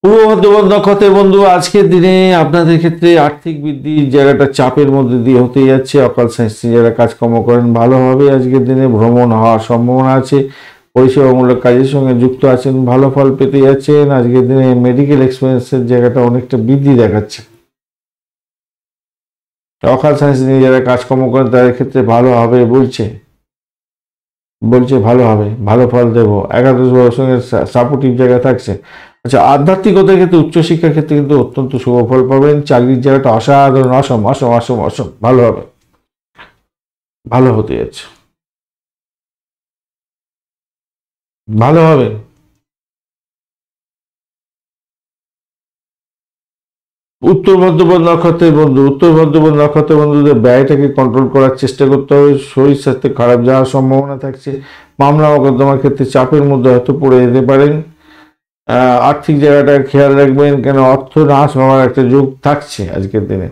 পূর্ব মধ্যবর্ত নক্ষত্রের বন্ধু আজকের দিনে আপনাদের ক্ষেত্রে আর্থিক বৃদ্ধির জায়গাটা চাপের মধ্যে দিয়ে হতে যাচ্ছে। অকাল সায়েন্সে যারা কাজকর্ম করেন ভালো হবে। আজকের দিনে ভ্রমণ হওয়ার সম্ভাবনা আছে। পরিষেবামূলক কাজের সঙ্গে যুক্ত আছেন, ভালো ফল পেতে যাচ্ছেন। আজকের দিনে মেডিকেল এক্সপেন্সের জায়গাটা অনেকটা বৃদ্ধি দেখাচ্ছে। অকাল সায়েন্স নিয়ে যারা কাজকর্ম করেন তাদের ক্ষেত্রে ভালো হবে বলছে ভালো হবে, ভালো ফল দেবো। একাদশ ভাবের সঙ্গে সাপোর্টিভ জায়গা থাকছে। আচ্ছা, আধ্যাত্মিকতার ক্ষেত্রে, উচ্চশিক্ষার ক্ষেত্রে কিন্তু অত্যন্ত শুভ ফল পাবেন। চাকরির জায়গাটা অসাধারণ, অসম অসম অসম অসম ভালো হবে, ভালো হতে যাচ্ছে, ভালো হবে। উত্তর মধ্যপদ নক্ষত্রের বন্ধুদের ব্যয়টাকে কন্ট্রোল করার চেষ্টা করতে হবে। শরীর স্বাস্থ্য খারাপ যাওয়ার সম্ভাবনা থাকছে। মামলা মোকদ্দমার ক্ষেত্রে চাপের মধ্যে হয়তো পড়ে যেতে পারেন। আর্থিক জায়গাটা খেয়াল রাখবেন, কেন অর্থ নাশ হওয়ার একটা যোগ থাকছে আজকের দিনে।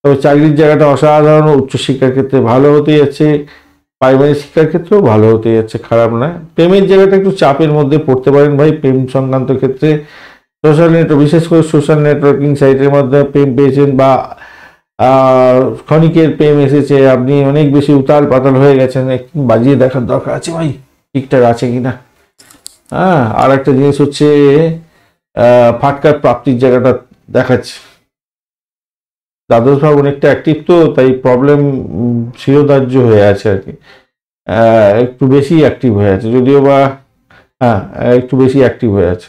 তবে চাকরির জায়গাটা অসাধারণ। উচ্চশিক্ষার ক্ষেত্রে ভালো হতে যাচ্ছে, পারিবারিক শিক্ষার ক্ষেত্রেও ভালো হতে যাচ্ছে, খারাপ নয়। প্রেমের জায়গাটা একটু চাপের মধ্যে পড়তে পারেন ভাই, প্রেম সংক্রান্ত ক্ষেত্রে। সোশ্যাল নেটওয়ার্ক, বিশেষ করে সোশ্যাল নেটওয়ার্কিং সাইটের মাধ্যমে প্রেম পেয়েছেন, বা ক্ষণিকের প্রেম এসেছে, আপনি অনেক বেশি উতাল পাতাল হয়ে গেছেন, একটু বাজিয়ে দেখার দরকার আছে ভাই, ঠিকঠাক আছে কিনা। আর একটা জিনিস হচ্ছে ফাটকার প্রাপ্তির জায়গাটা দেখাচ্ছে দ্বাদশ ভাব অনেকটা অ্যাক্টিভ, তো তাই প্রবলেম শিরোধার্য হয়ে আছে আর কি। একটু বেশি অ্যাক্টিভ হয়ে আছে, যদিও বা হ্যাঁ একটু বেশি অ্যাক্টিভ হয়ে আছে।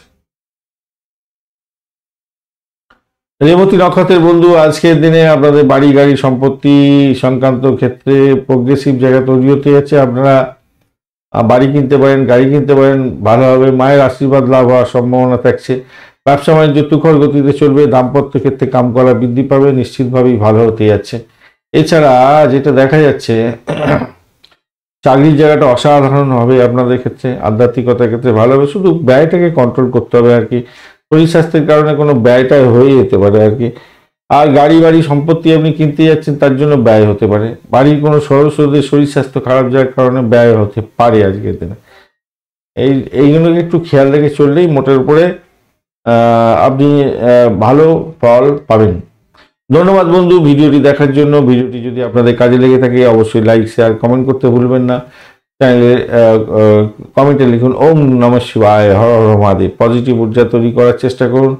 রেবতী নক্ষত্রের বন্ধু, আজকের দিনে আপনাদের বাড়ি গাড়ি সম্পত্তি সংক্রান্ত ক্ষেত্রে প্রোগ্রেসিভ জায়গা তৈরি হতে যাচ্ছে। আপনারা বাড়ি কিনতে পারেন, গাড়ি কিনতে পারেন, ভালোভাবে মায়ের আশীর্বাদ লাভ হওয়ার সম্ভাবনা থাকছে। ব্যবসা বাণিজ্য তুখর গতিতে চলবে, দাম্পত্য ক্ষেত্রে কাম করা বৃদ্ধি পাবে, নিশ্চিতভাবেই ভালো হতে যাচ্ছে। এছাড়া যেটা দেখা যাচ্ছে চাকরির জায়গাটা অসাধারণ হবে আপনাদের ক্ষেত্রে, আধ্যাত্মিকতার ক্ষেত্রে ভালো হবে, শুধু ব্যয়টাকে কন্ট্রোল করতে হবে আর কি। শরীর স্বাস্থ্যের কারণে কোনো ব্যয়টা হয়ে যেতে পারে আর কি। আর গাড়ি বাড়ি সম্পত্তি আপনি কিনতে যাচ্ছেন, তার জন্য ব্যয় হতে পারে। বাড়ির কোনো সদস্যদের শরীর স্বাস্থ্য খারাপ যাওয়ার কারণে ব্যয় হতে পারে আজকের দিনে। এইগুলোকে একটু খেয়াল রেখে চললেই মোটের উপরে আপনি ভালো ফল পাবেন। ধন্যবাদ বন্ধু ভিডিওটি দেখার জন্য। ভিডিওটি যদি আপনাদের কাজে লেগে থাকে অবশ্যই লাইক শেয়ার কমেন্ট করতে ভুলবেন না। চ্যানেলে কমেন্টে লিখুন ওম নমঃ শিবায়, হর হর মহাদেব। পজিটিভ ঊর্জা তৈরি করার চেষ্টা করুন।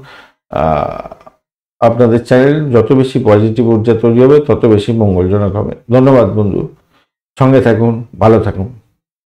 আপনাদের চ্যানেল যত বেশি পজিটিভ ঊর্জা তৈরি হবে তত বেশি মঙ্গলজনক হবে। ধন্যবাদ বন্ধু, সঙ্গে থাকুন, ভালো থাকুন।